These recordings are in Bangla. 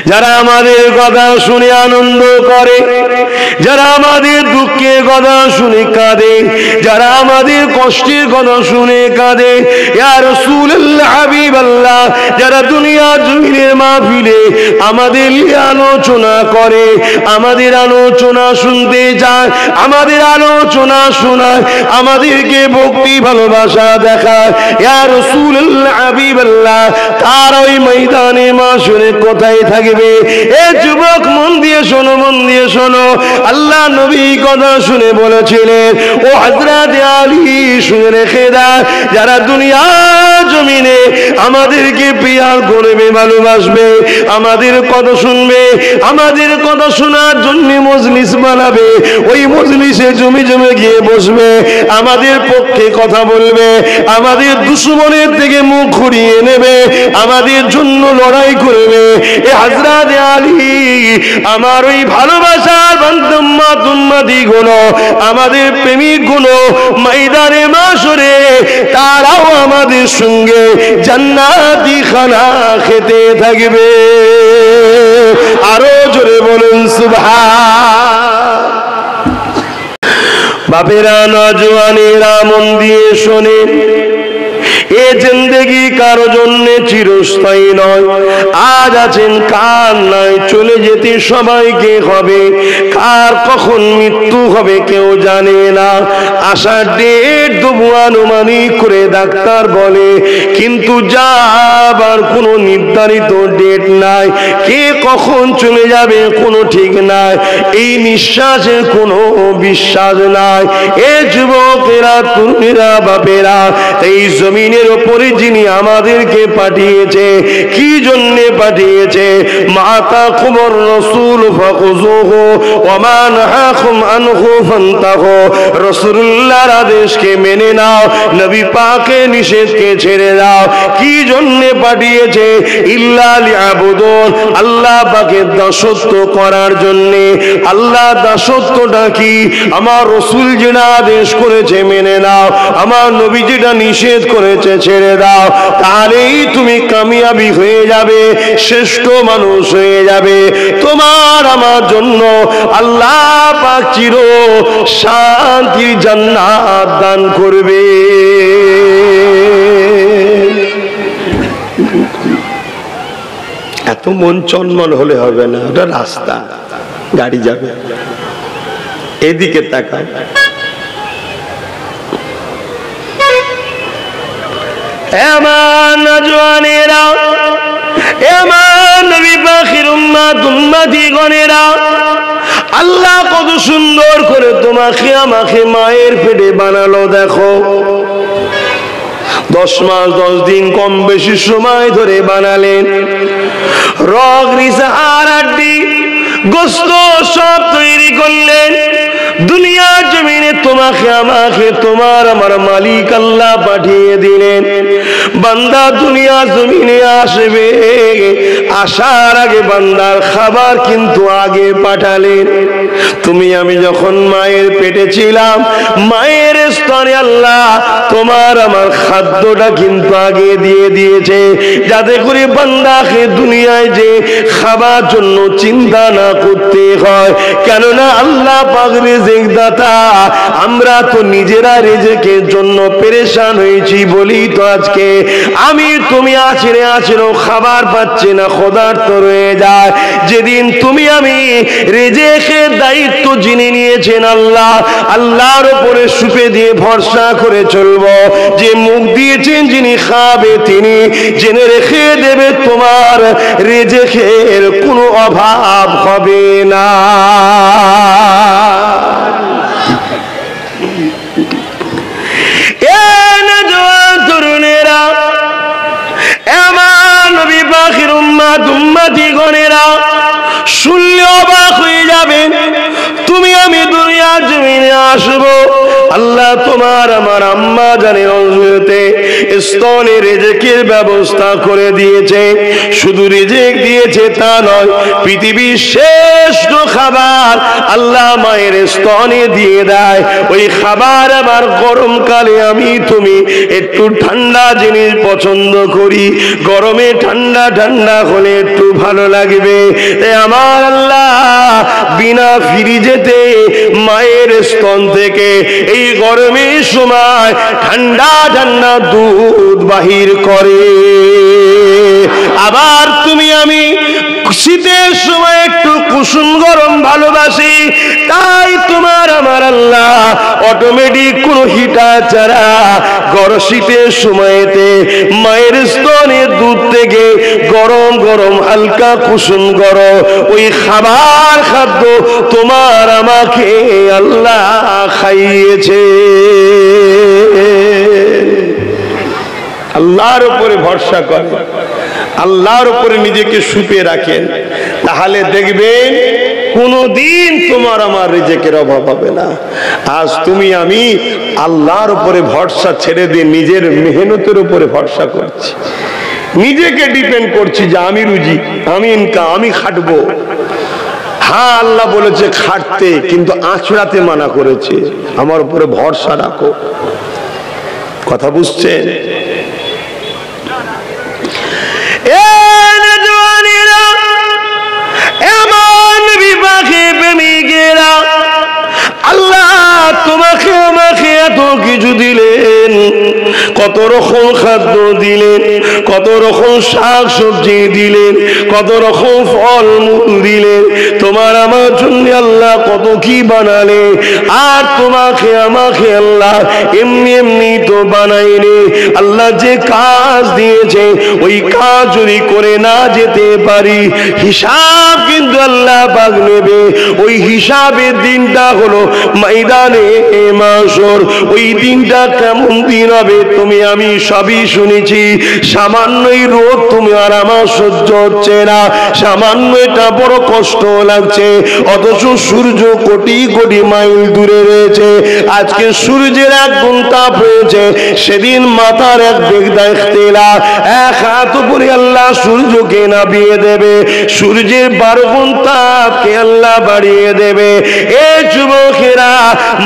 যারা আমাদের কথা শুনে আনন্দ করে, যারা আমাদের দুঃখের কথা শুনে কাঁদে, যারা আমাদের কষ্টের কথা শুনে কাঁদে, ইয়া রাসূলুল্লাহ হাবিবাল্লাহ, যারা দুনিয়া জমিনের মাহফিলে আমাদের আলোচনা করে, আমাদের আলোচনা শুনতে যায়, আমাদের আলোচনা শোনায়, আমাদেরকে ভক্তি ভালোবাসা দেখায়, ইয়া রাসূলুল্লাহ হাবিবাল্লাহ, তার ওই ময়দানে মাশরে কোথায় থাকবে? এ যুবক মন দিয়ে শোনো, মন দিয়ে শোনো। আল্লাহ নবী কথা শুনে বলেছিলেন, ও হযরত আলী শুনে রেখে দাও, যারা দুনিয়া জমিনে আমাদেরকে প্রিয় করবে, ভালোবাসবে, আমাদের কথা শুনবে, আমাদের কথা শোনার জন্য মজলিস বানাবে, ওই মজলিসে জমি জমে গিয়ে বসবে, আমাদের পক্ষে কথা বলবে, আমাদের দুশমনের থেকে মুখ ঘুরিয়ে নেবে, আমাদের জন্য লড়াই করবে। এ হযরত আলী, আমার ওই ভালোবাসার বান্দা তুম্মাদি গুণ, আমাদের প্রেমিক গুণ ময়দানে মাশরে তারাও আমাদের সঙ্গে জান্নাতি খানা খেতে থাকবে। আরো জোরে বলুন সুবহান। বাপেরা, নওজওয়ানেরা মন দিয়ে শোনেন, এ জিন্দেগি কারো জন্য চিরস্থায়ী নয়। আজ আছেন, কার নাই, চলে যেতে সবাইকে হবে। কার কখন মৃত্যু হবে কেউ জানে না। আশার ডেট তবু আনুমানিক করে ডাক্তার বলে, কিন্তু যাবার কোনো নির্ধারিত ডেট নাই। কে কখন চলে যাবে কোনো ঠিক নাই। এই নিঃশ্বাসের কোনো বিশ্বাস নাই। এ যুবকেরা, তরুণীরা, বাপেরা, এই জমিনের ওপরে যিনি আমাদেরকে পাঠিয়েছে, কি জন্য পাঠিয়েছে? মাতা কুমর রাসূল ফাখুযুহু ওয়া মা নাহাকুম আনহু ফান্তাহু। রাসূলুল্লাহর আদেশকে মেনে নাও, নবী পাকের নিষেধকে ছেড়ে দাও। কি জন্য পাঠিয়েছে? ইল্লা লিয়াবুদুন, আল্লাহ পাকের দাসত্ব করার জন্য। আল্লাহ দাসত্বটা কি? আমার রাসূল যেটা আদেশ করেছে মেনে নাও, আমার নবী যেটা নিষেধ করেছে ছেড়ে দাও, তাহলেই তুমি কামিয়াবি হয়ে যাবে, শ্রেষ্ঠ মানুষ হয়ে যাবে। তোমার আমার জন্য আল্লাহ পাক চির শান্তির জান্নাত দান করবে। এত মন চনমন হলে হবে না, ওটা রাস্তা, গাড়ি যাবে। এদিকে তাকাও, আমার নওজওয়ানেরা, আমার নবী পাকের উম্মতি গণেরা, আল্লাহ কত সুন্দর করে তোমাকে আমাকে মায়ের পেটে বানালো। দেখো, 10 মাস 10 দিন কম বেশি সময় ধরে বানালেন। রগ, রিসা, হাড্ডি, গোশত সব তৈরি করলেন। দুনিয়া জমিনে তোমাকে আমাকে তোমার আমার মালিক আল্লাহ পাঠিয়ে দিলেন। বান্দা দুনিয়া জমিনে আসবে, আসার আগে বান্দার খাবার কিন্তু আগে পাঠালেন। তুমি আমি যখন মায়ের পেটে ছিলাম, মায়ের স্তনে আল্লাহ তোমার আমার খাদ্যটা কিন্তু আগে দিয়ে দিয়েছে, যাতে করে বান্দাকে দুনিয়ায় যে খাবার জন্য চিন্তা না করতে হয়। কেননা আল্লাহ পাক রিজিক দাতা, আমরা তো নিজেরা রিজিকের জন্য পেরেশান হয়েছি বলি তো আজকে আমি তুমি আছড়ে খাবার পাচ্ছি না, ক্ষুধার্ত রয়ে যায়। যেদিন তুমি আমি রিজিকের দায়িত্ব যিনি নিয়েছেন আল্লাহ, আল্লাহর উপরে সুপে দিয়ে ভরসা করে চলবো। যে মুখ দিয়েছেন যিনি খাবে তিনি জেনে রেখে দেবে, তোমার রিজিকের কোনো অভাব হবে না। তরুণেরা, আমার নবী পাকের উম্মতি গণেরা, শুনলে অবাক হয়ে যাবেন। তুমি আমি দুনিয়ার জমিনে আসবো। আল্লাহ তোমার আমার আম্মা জানের অজুহাতে স্তনে রিজিকের ব্যবস্থা করে দিয়েছে। শুধু রিজিক দিয়েছে তা নয়, পৃথিবীর শ্রেষ্ঠ খাবার আল্লাহ মায়ের স্তনে দিয়ে দেয়। ওই খাবার আবার গরমকালে আমি তুমি একটু ঠান্ডা জিনিস পছন্দ করি, গরমে ঠান্ডা ঠান্ডা হলে একটু ভালো লাগবে। আমার আল্লাহ বিনা ফ্রিজেতে মায়ের স্তন থেকে এই গরমের সময় ঠান্ডা ঠান্ডা দুধ বাহির করে। আবার তুমি আমি শীতের সময় একটু কুসুম গরম ভালোবাসি, তাই তোমার আমার আল্লাহ অটোমেটিক কোন হিটার ছাড়া শীতের সময়তে মায়ের স্তনের দুধ থেকে গরম গরম হালকা কুসুম গরম ওই খাদ্য তোমার আমাকে আল্লাহ খাইয়েছে। আল্লাহর উপরে ভরসা করে, আল্লাহর উপরে নিজেকে সুপে রাখেন, তাহলে দেখবেন কোনদিন তোমার আমার রিজিকের অভাব হবে না। আজ তুমি আমি আল্লাহর উপরে ভরসা ছেড়ে দিয়ে নিজের মেহনতের উপরে ভরসা করছি, নিজেকে ডিপেন্ড করছি যে আমি রুজি, আমি ইনকাম, আমি খাটবো। হ্যাঁ, আল্লাহ বলেছে খাটতে, কিন্তু আঁচড়াতে মানা করেছে। আমার উপরে ভরসা রাখো। কথা বুঝছেন? আল্লাহ তোমাকে আমাকে এত কিছু দিলেন, কত রকম খাদ্য দিলেন, কত রকম শাক সবজি দিলেন, কত রকম ফল মূল দিলেন, তোমার আমার জন্য আল্লাহ কত কি বানালে। আর তোমাকে আমাকে আল্লাহ এমনি এমনি তো বানাইনি। আল্লাহ যে কাজ দিয়েছে ওই কাজ যদি করে না যেতে পারি, হিসাব কিন্তু আল্লাহ পাক নেবে। ওই হিসাবের দিনটা হলো ময়দানে মাশর। ওই দিনটা কেমন দিন হবে তুমি আমি সবই শুনেছি। সামান্যই রোদ তুমি আর আমার সহ্য হচ্ছে না, সামান্য এটা বড় কষ্ট লাগছে, অথচ সূর্য কোটি কোটি মাইল দূরে রয়েছে। আজকে সূর্যের এক গুণ তাপ হয়েছে, সেদিন মাথার এক বেগদা ইখতিলা, এক হাত উপরে আল্লাহ সূর্যকে নামিয়ে দেবে, সূর্যের 12 গুণ তাপকে আল্লাহ বাড়িয়ে দেবে। এ যুবকেরা,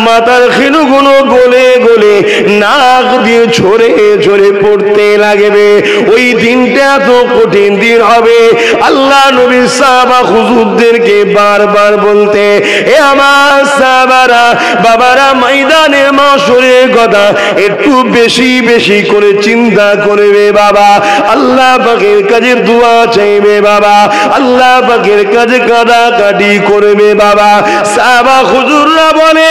মাথার খিলুগুলো গলে গলে নাক দিয়ে ঝরে ঝরে পড়তে লাগবে। ওই দিনটা এত কঠিন দিন হবে। আল্লাহ নবী সাহাবা হুজুরদেরকে বারবার বলতে, এ আমার সাহাবারা, বাবারা, ময়দানে মাশরের কথা একটু বেশি বেশি করে চিন্তা করবে বাবা। আল্লাহ পাকের কাছে দোয়া চাইবে বাবা, আল্লাহ পাকের কাছে কাঁদাকাটি করবে বাবা। সাহাবা হুজুররা বলে,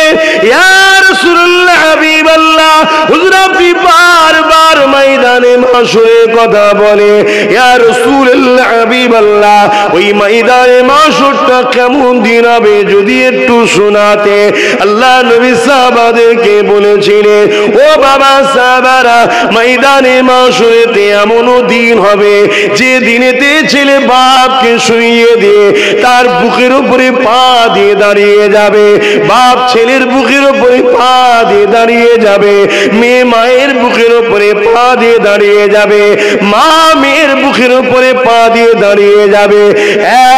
ইয়া রাসূলুল্লাহ, হাবিবাল্লাহ, হুজুর আপনি বারবার ময়দানে মাশরের কথা বলে, ইয়া রাসূলুল্লাহ, হাবিবাল্লাহ, ওই ময়দানে মাশরটা কেমন দিন হবে যদি একটু শোনাতে। আল্লাহ নবী সাহাবাদেরকে বলেছিলেন, ও বাবা সাহাবারা, ময়দানে মাশরেতে এমনও দিন হবে যে দিনেতে ছেলে বাপকে শুইয়ে দিয়ে তার বুকের উপরে পা দিয়ে দাঁড়িয়ে যাবে, বাপ ছেলের বুকের উপরে পা দিয়ে দাঁড়িয়ে যাবে, মেয়ে মায়ের বুকের উপরে পা দিয়ে দাঁড়িয়ে যাবে, মা মেয়ের বুকের উপরে পা দিয়ে দাঁড়িয়ে যাবে।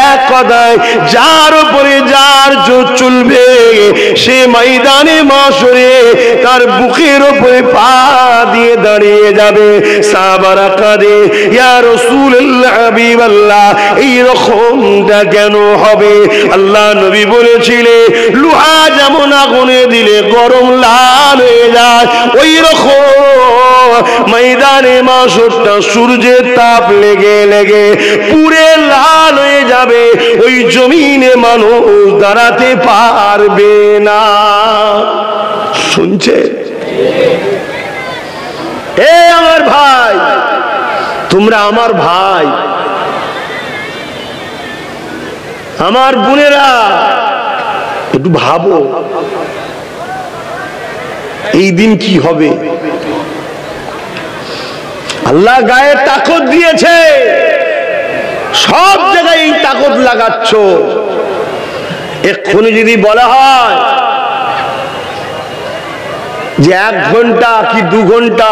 এক কথায় যার উপরে যার জোর চলবে সে ময়দানে মাশরে তার বুকের উপরে পা দিয়ে দাঁড়িয়ে যাবে। সাহাবারা কাঁদে, ইয়া রাসূলুল্লাহ, হাবিবাল্লাহ, এই রকমটা কেন হবে? আল্লাহ নবী বলেছিলেন, লোহা যেমন আগুনে দিলে গরম লাল হয়ে যায়, ওই রকম ময়দানে মাশরটা সূর্যের তাপ লেগে লেগে পুরে লাল হয়ে যাবে। ওই জমিনে মানুষ দাঁড়াতে পারবে না। শুনছে? এ আমার ভাই, তোমরা আমার ভাই, আমার বোনেরা, একটু ভাবো এই দিন কি হবে। আল্লাহ গায়ে তাকত দিয়েছে, সব জায়গায় এই তাকত লাগাচ্ছ। এক্ষুনি যদি বলা হয় যে 1 ঘন্টা কি 2 ঘন্টা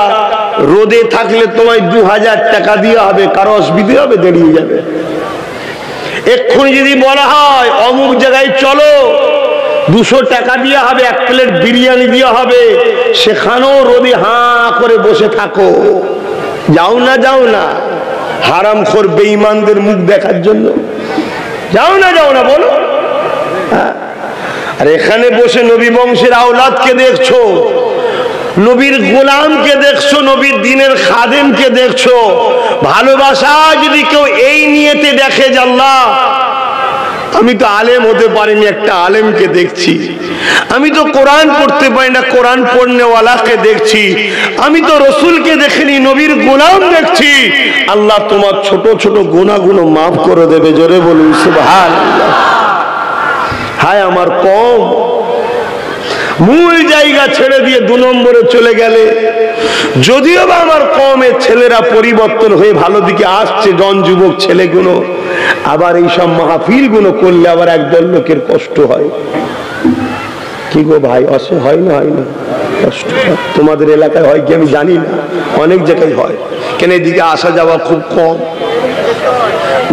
রোদে থাকলে তোমায় 2000 টাকা দিয়ে হবে, কারো অসুবিধা হবে? দাঁড়িয়ে যাবে। এক্ষুনি যদি বলা হয় অমুক জায়গায় চলো, 200 টাকা দিয়ে হবে, 1 প্লেট বিরিয়ানি দিয়ে হবে, সেখানেও রোদে হাঁ করে বসে থাকো। যাও না? যাও না? হারামখোর বেঈমানদের মুখ দেখার জন্য যাও না? যাও না বলো? আর এখানে বসে নবী বংশের আওলাদকে দেখছো, নবীর গোলামকে দেখছো, নবীর দ্বীনের খাদেমকে দেখছো। ভালোবাসা যদি কেউ এই নিয়তে দেখে যে আল্লাহ আমি তো আলেম হতে পারিনি, একটা আলেমকে দেখছি, আমি তো কোরআন পড়তে পারি না, কোরআন পড়নেওয়ালাকে দেখছি, আমি তো রসুলকে দেখিনি, নবীর গোলাম দেখছি, আল্লাহ তোমার ছোট ছোট গুনাহগুলো মাফ করে দেবে। জোরে বলুন সুবহানাল্লাহ। হায় আমার কম, মূল জায়গা ছেড়ে দিয়ে 2 নম্বরে চলে গেলে। যদিও বা আমার কমের ছেলেরা পরিবর্তন হয়ে ভালো দিকে আসছে, জন যুবক ছেলেগুলো, আবার এইসব মাহফিল গুলো করলে আবার একদল লোকের কষ্ট হয়। কি গো ভাই, হয় না? হয় না? কষ্ট তোমাদের এলাকায় হয় কি আমি জানি না, অনেক জায়গায় হয়। কেন এদিকে আসা যাওয়া খুব কম,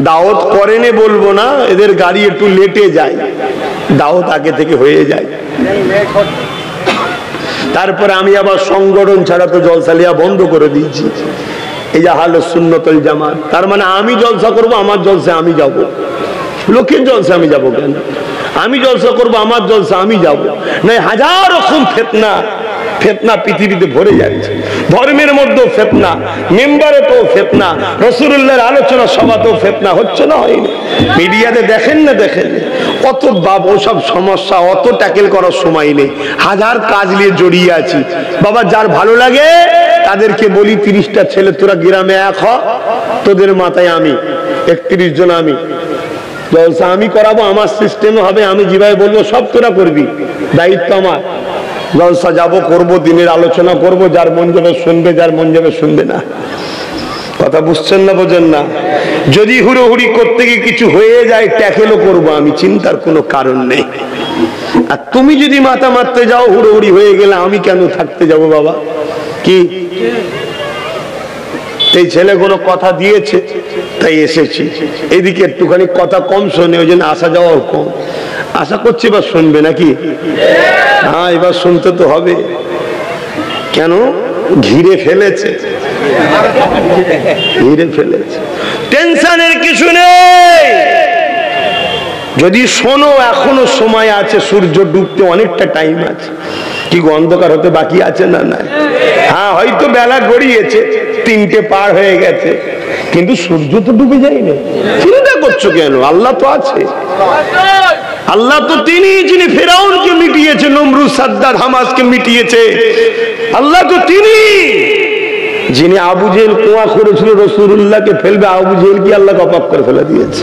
দাওয়াত করেনি বলবো না, এদের গাড়ি একটু লেটে যায়, দাওয়াত আগে থেকে হয়ে যায়। তারপরে আমি আবার সংগঠন ছাড়া তো জলসালিয়া বন্ধ করে দিয়েছি। এই যে আহলে সুন্নাত ওয়াল জামাত, তার মানে আমি জলসা করব, আমার জলসা আমি যাব, লোকের জলসা আমি যাব কেন? আমি জলসা করব, আমার জলসা আমি যাব। না, হাজার রকম ফিতনা পৃথিবীতে ভরে যাচ্ছে। ধর্মের মধ্যেও ফিতনা, মেম্বারে তো ফিতনা, রাসূলুল্লাহর আলোচনা সভাতেও ফিতনা হচ্ছে না? হয়নি? মিডিয়াতে দেখেন না? দেখেন কত বাবা, ওসব সমস্যা অত ট্যাকেল করার সময় নেই, হাজার কাজ নিয়ে জড়িয়ে আছি। বাবা যার ভালো লাগে তাদেরকে বলি 30টা ছেলে তোরা গ্রামে এক হ, তোদের মাথায় আমি 31 জন, আমি জলসা আমি করাবো, আমার সিস্টেমে হবে, আমি যেভাবে বলবো সব তোরা করবি, দায়িত্ব আমার। জলসা যাবো, করবো, দিনের আলোচনা করবো, যার মন যাবে শুনবে, যার মন যাবে শুনবে না। কথা বুঝছেন না? বোঝেন না? যদি হুড়োহুড়ি করতে গিয়ে কিছু হয়ে যায়, ট্যাকেলও করবো আমি, চিন্তার কোনো কারণ নেই। আর তুমি যদি মাথা মারতে যাও, হুড়োহুড়ি হয়ে গেলে আমি কেন থাকতে যাব বাবা? কি এই ছেলে কোনো কথা দিয়েছে তাই এসেছি, এদিকে একটুখানি কথা কম শোনে, ওই জন্য আসা যাওয়াও কম। আশা করছি এবার শুনবে নাকি? হ্যাঁ, এবার শুনতে তো হবে। কেন? ঘিরে ফেলেছে, ঘিরে ফেলেছে। টেনশনের কিছু নেই, যদি শোনো এখনো সময় আছে, সূর্য ডুবতে অনেকটা টাইম আছে। কি অন্ধকার হতে বাকি আছে না? না, হ্যাঁ হয়তো বেলা গড়িয়েছে, 3টে পার হয়ে গেছে, কিন্তু সূর্য তো ডুবে যায়নি। চিন্তা করছো কেন? আল্লাহ তো আছে। আল্লাহ তো তিনি যিনি ফেরাউনকে মিটিয়েছে, নমরুদ, সাদ্দাত, হামাসকে মিটিয়েছে। আল্লাহ তো তিনি যিনি আবু জেহেল কুয়া করেছিল রাসূলুল্লাহকে ফেলবে, আবু জেহেল কি আল্লাহকে অবাক করে ফেলে দিয়েছে।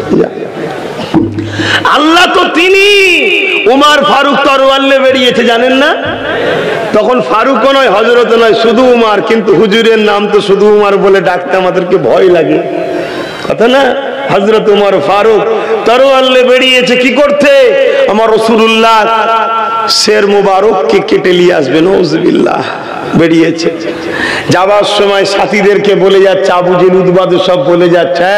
আল্লাহ তো তিনি উমর ফারুক তরোয়ার নিয়ে বেরিয়েছে, জানেন না? তখন ফারুকও নয়, হযরত নয়, শুধু উমর, কিন্তু হুজুরের নাম তো শুধু উমর বলে ডাকতে আমাদেরকে ভয় লাগে, কথা না? হযরত উমর ফারুক তরোয়ার নিয়ে বেরিয়েছে কি করতে? আমার রাসূলুল্লাহ শের মুবারককে কেটে নিয়ে আসবে, নাউযুবিল্লাহ। বেরিয়েছে, যাবার সময় সাথীদেরকে বলে যাচ্ছে, আবু জেহেল, উতবা সব বলে যাচ্ছে,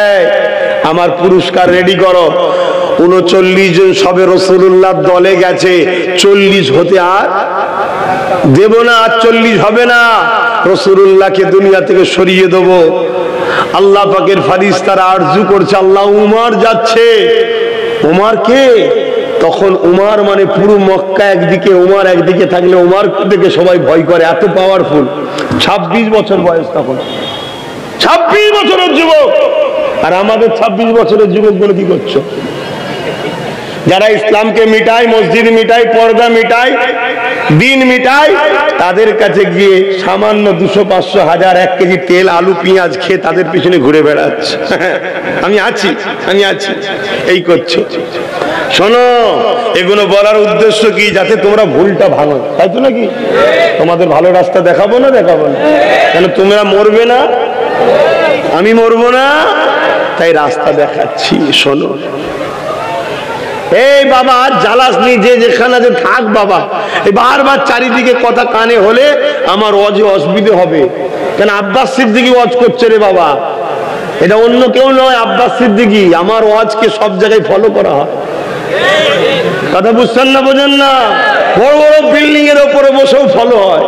আমার পুরস্কার রেডি করো। 39 জন সবে রাসূলুল্লাহ দলে গেছে, 40 হতে আর দেব না, আর 40 হবে না, রাসূলুল্লাহকে দুনিয়া থেকে সরিয়ে দেব। আল্লাহ পাকের ফেরেশতারা আরজু করছে, আল্লাহ উমর যাচ্ছে। উমর কে? তখন উমর মানে পুরো মক্কা একদিকে, উমর একদিকে থাকলে উমর দেখে সবাই ভয় করে, এত পাওয়ারফুল। 26 বছর বয়স তখন, 26 বছরের যুবক। আর আমাদের 26 বছরের যুবকগুলো কি করছো? যারা ইসলামকে মিটায়, মসজিদ মিটায়, পর্দা মিটায়, দিন মিটায়, তাদের কাছে গিয়ে সামান্য 200, 500, 1000, 1 কেজি তেল, আলু, পেঁয়াজ খেয়ে তাদের পিছনে ঘুরে বেড়াচ্ছে। আমি আছি, আমি আছি, এই করছো। শোনো, এগুলো বলার উদ্দেশ্য কি? যাতে তোমরা ভুলটা ভাঙো, তাই তো নাকি? তোমাদের ভালো রাস্তা দেখাবো না? দেখাবো না কেন? তোমরা মরবে না, আমি মরবো না, তাই রাস্তা দেখাচ্ছি। শোনো, এই বাবা জ্বালাস নি, যে যেখানে আছে থাক বাবা। এই বারবার চারিদিকে কথা কানে হলে আমার ওয়াজে অসুবিধে হবে। কেন আব্বাস সিদ্দিকী ওয়াজ করছে রে বাবা, এটা অন্য কেউ নয়, আব্বাস সিদ্দিকী। আমার ওয়াজকে সব জায়গায় ফলো করা হয়। কথা বুঝছেন না, বোঝেন না? বড় বড় বিল্ডিং এর উপরে বসেও ফলো হয়।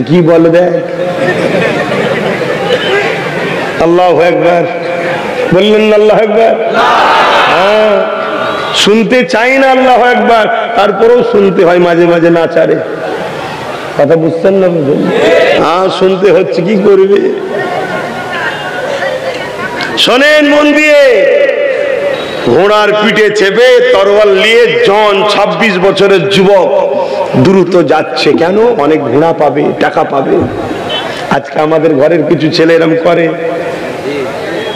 কি বলে দেখ, আল্লাহু আকবার বললেন না? আল্লাহু আকবার। হ্যাঁ, শুনতে চাই না আল্লাহু আকবার, তারপরেও শুনতে হয় মাঝে মাঝে না চারে। কথা বুঝছেন না? বুঝুন। হ্যাঁ, শুনতে হচ্ছে, কি করবে? শোনেন মন দিয়ে, ঘোড়ার পিঠে চেপে তরোয়াল নিয়ে জন 26 বছরের যুবক দ্রুত যাচ্ছে। কেন? অনেক ঘোড়া পাবে, টাকা পাবে। আজকে আমাদের ঘরের কিছু ছেলে এরকম করে,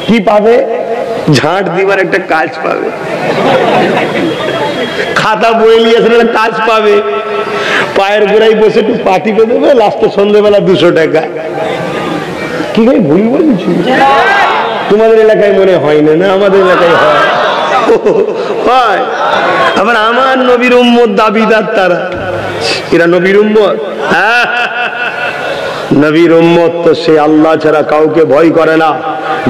কি পাবে? ঝাঁট দিবার একটা কাজ পাবে, খাতা বই নিয়ে কাজ পাবে, পায়ের গোড়ায় বসে একটু পার্টি করে দেবে, লাস্টে সন্ধ্যেবেলা 200 টাকা। কি ভাই ভুল বলছি? তোমাদের এলাকায় মনে হয় না? না, আমাদের এলাকায় হয়। আবার আমার নবীর উম্মত দাবিদার তারা, এরা নবীর উম্মত। হ্যাঁ, নবীর উম্মত তো সে আল্লাহ ছাড়া কাউকে ভয় করে না,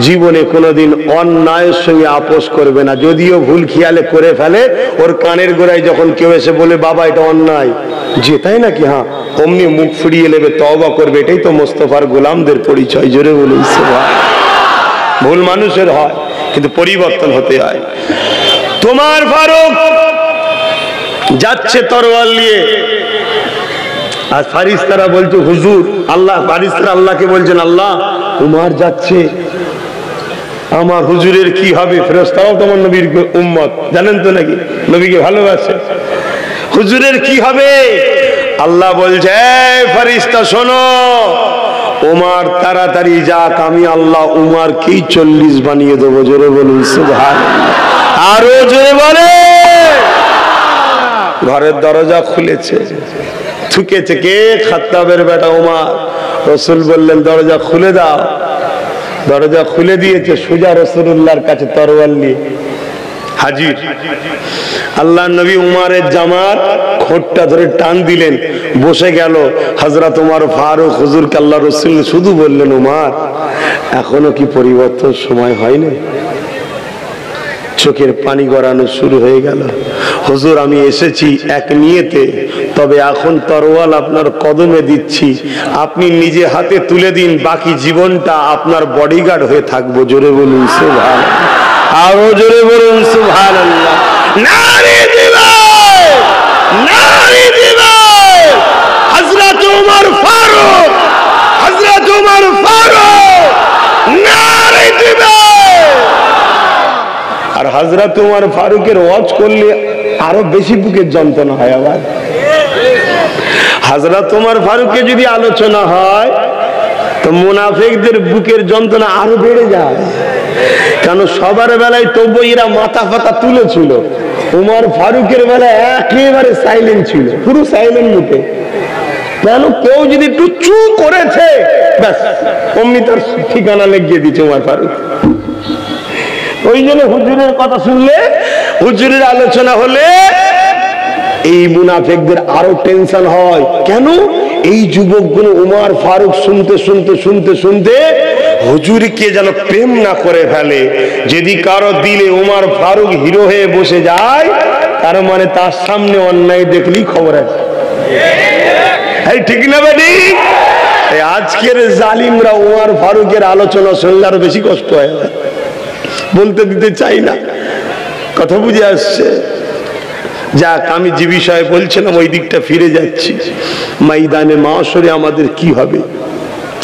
জীবনে কোনোদিন অন্যায়ের সঙ্গে আপোষ করবে না। যদিও ভুল খেয়ালে করে ফেলে, ওর কানের গোড়ায় যখন কেউ এসে বলে বাবা এটা অন্যায়, যে তাই নাকি, হ্যাঁ, অমনি মুখ ফিরিয়ে নেবে, তওবা করবে। এটাই তো মোস্তফার গোলামদের পরিচয়। জোরে বলুন সুবহানাল্লাহ। ভুল মানুষের হয়, কিন্তু পরিবর্তন হতে হয়। তোমার ফারুক যাচ্ছে তরোয়াল নিয়ে, আর ফারিস্তারা বলছে হুজুর, আল্লাহ, ফারিস্তারা আল্লাহকে বলছেন আল্লাহ উমার যাচ্ছে, আমার হুজুরের কি হবে? ফেরেশতারাও তোমার নবীর উম্মত, জানেন তো নাকি, নবীকে ভালোবাসে। হুজুরের কি হবে? আল্লাহ বলছে ফারিস্তা শোনো, উমার তাড়াতাড়ি যাক, আমি আল্লাহ উমারকেই 40 বানিয়ে দেবো। জোরে বলুন সুবহানাল্লাহ। আরো জোরে বলে। ঘরের দরজা খুলেছে, ঠুকেছে কে? খাত্তাবের বেটা উমার। রাসূল বললেন দরজা খুলে দাও। দরজা খুলে দিয়েছে, সোজা রাসূলুল্লাহর কাছে তরোয়াল নিয়ে হাজির। আল্লাহ নবী উমারের জামার খোঁটটা ধরে টান দিলেন, বসে গেল। হযরত উমর ফারুক হুজুরকে আল্লাহ রাসূল শুধু বললেন উমার, এখনো কি পরিবর্তন সময় হয়নি? চোখের পানি গড়ানো শুরু হয়ে গেল। হুজুর আমি এসেছি এক নিয়তে, তবে এখন তরোয়াল আপনার কদমে দিচ্ছি, আপনি নিজে হাতে তুলে দিন, বাকি জীবনটা আপনার বডিগার্ড হয়ে থাকবো। জোরে বলুন সুবহানাল্লাহ। আরো জোরে বলুন সুবহানাল্লাহ। নারে দিবাই, নারে দিবাই। হযরত উমর ফারুক, হযরত উমর ফারুক, নারে দিবাই। আর হযরত উমর ফারুকের ওয়াজ করলে আরো বেশি বুকের যন্ত্রণা হয়। আবার হযরত উমর ফারুকের যদি আলোচনা হয় তো মুনাফিকদের বুকের যন্ত্রণা আরো বেড়ে যায়। কেন? সবার বেলায় তবু এরা মাথা ফাতা তুলেছিল, উমর ফারুকের বেলায় একেবারে সাইলেন্ট ছিল, পুরো সাইলেন্ট মুখে। কেন? কেউ যদি একটু চু করেছে, ব্যাস অমনি তার ঠিকানা লেগিয়ে দিচ্ছে উমর ফারুক। ওই জন্য হুজুরের কথা শুনলে, হুজুরের আলোচনা হলে এই মুনাফিকদের আরো টেনশন হয়। কেন? এই যুবকগুলো উমর ফারুক শুনতে শুনতে শুনতে শুনতে হুজুরকে যেন প্রেম না করে ফেলে। যদি কারো দিলে উমর ফারুক হিরো হয়ে বসে যায়, তার মানে তার সামনে অন্যায় দেখলেই খবর আছে। এই ঠিক না বেটি? আজকের জালিমরা উমর ফারুকের আলোচনা শুনলে আরো বেশি কষ্ট হয়, বলতে দিতে চাই না। কথা বুঝে আসছে? যাক, আমি যে বিষয়ে বলছিলাম ওই দিকটা ফিরে যাচ্ছি। ময়দানে মাশরে আমাদের কি হবে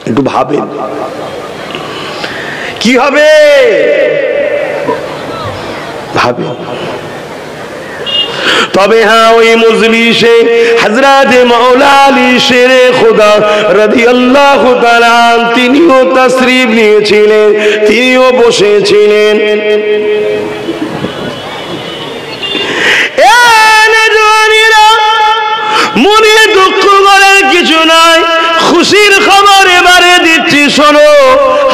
একটু ভাবেন। কি হবে ভাবেন। তবে হ্যাঁ, ওই মজলিসে হযরত মাওলা আলী শেরে খোদা রাদিয়াল্লাহু তাআলা তিনিও তাশরীফ নিয়েছিলেন, তিনিও বসেছিলেন। মনে দুঃখ করার কিছু নাই, খুশির খবর এবারে দিচ্ছি শোনো।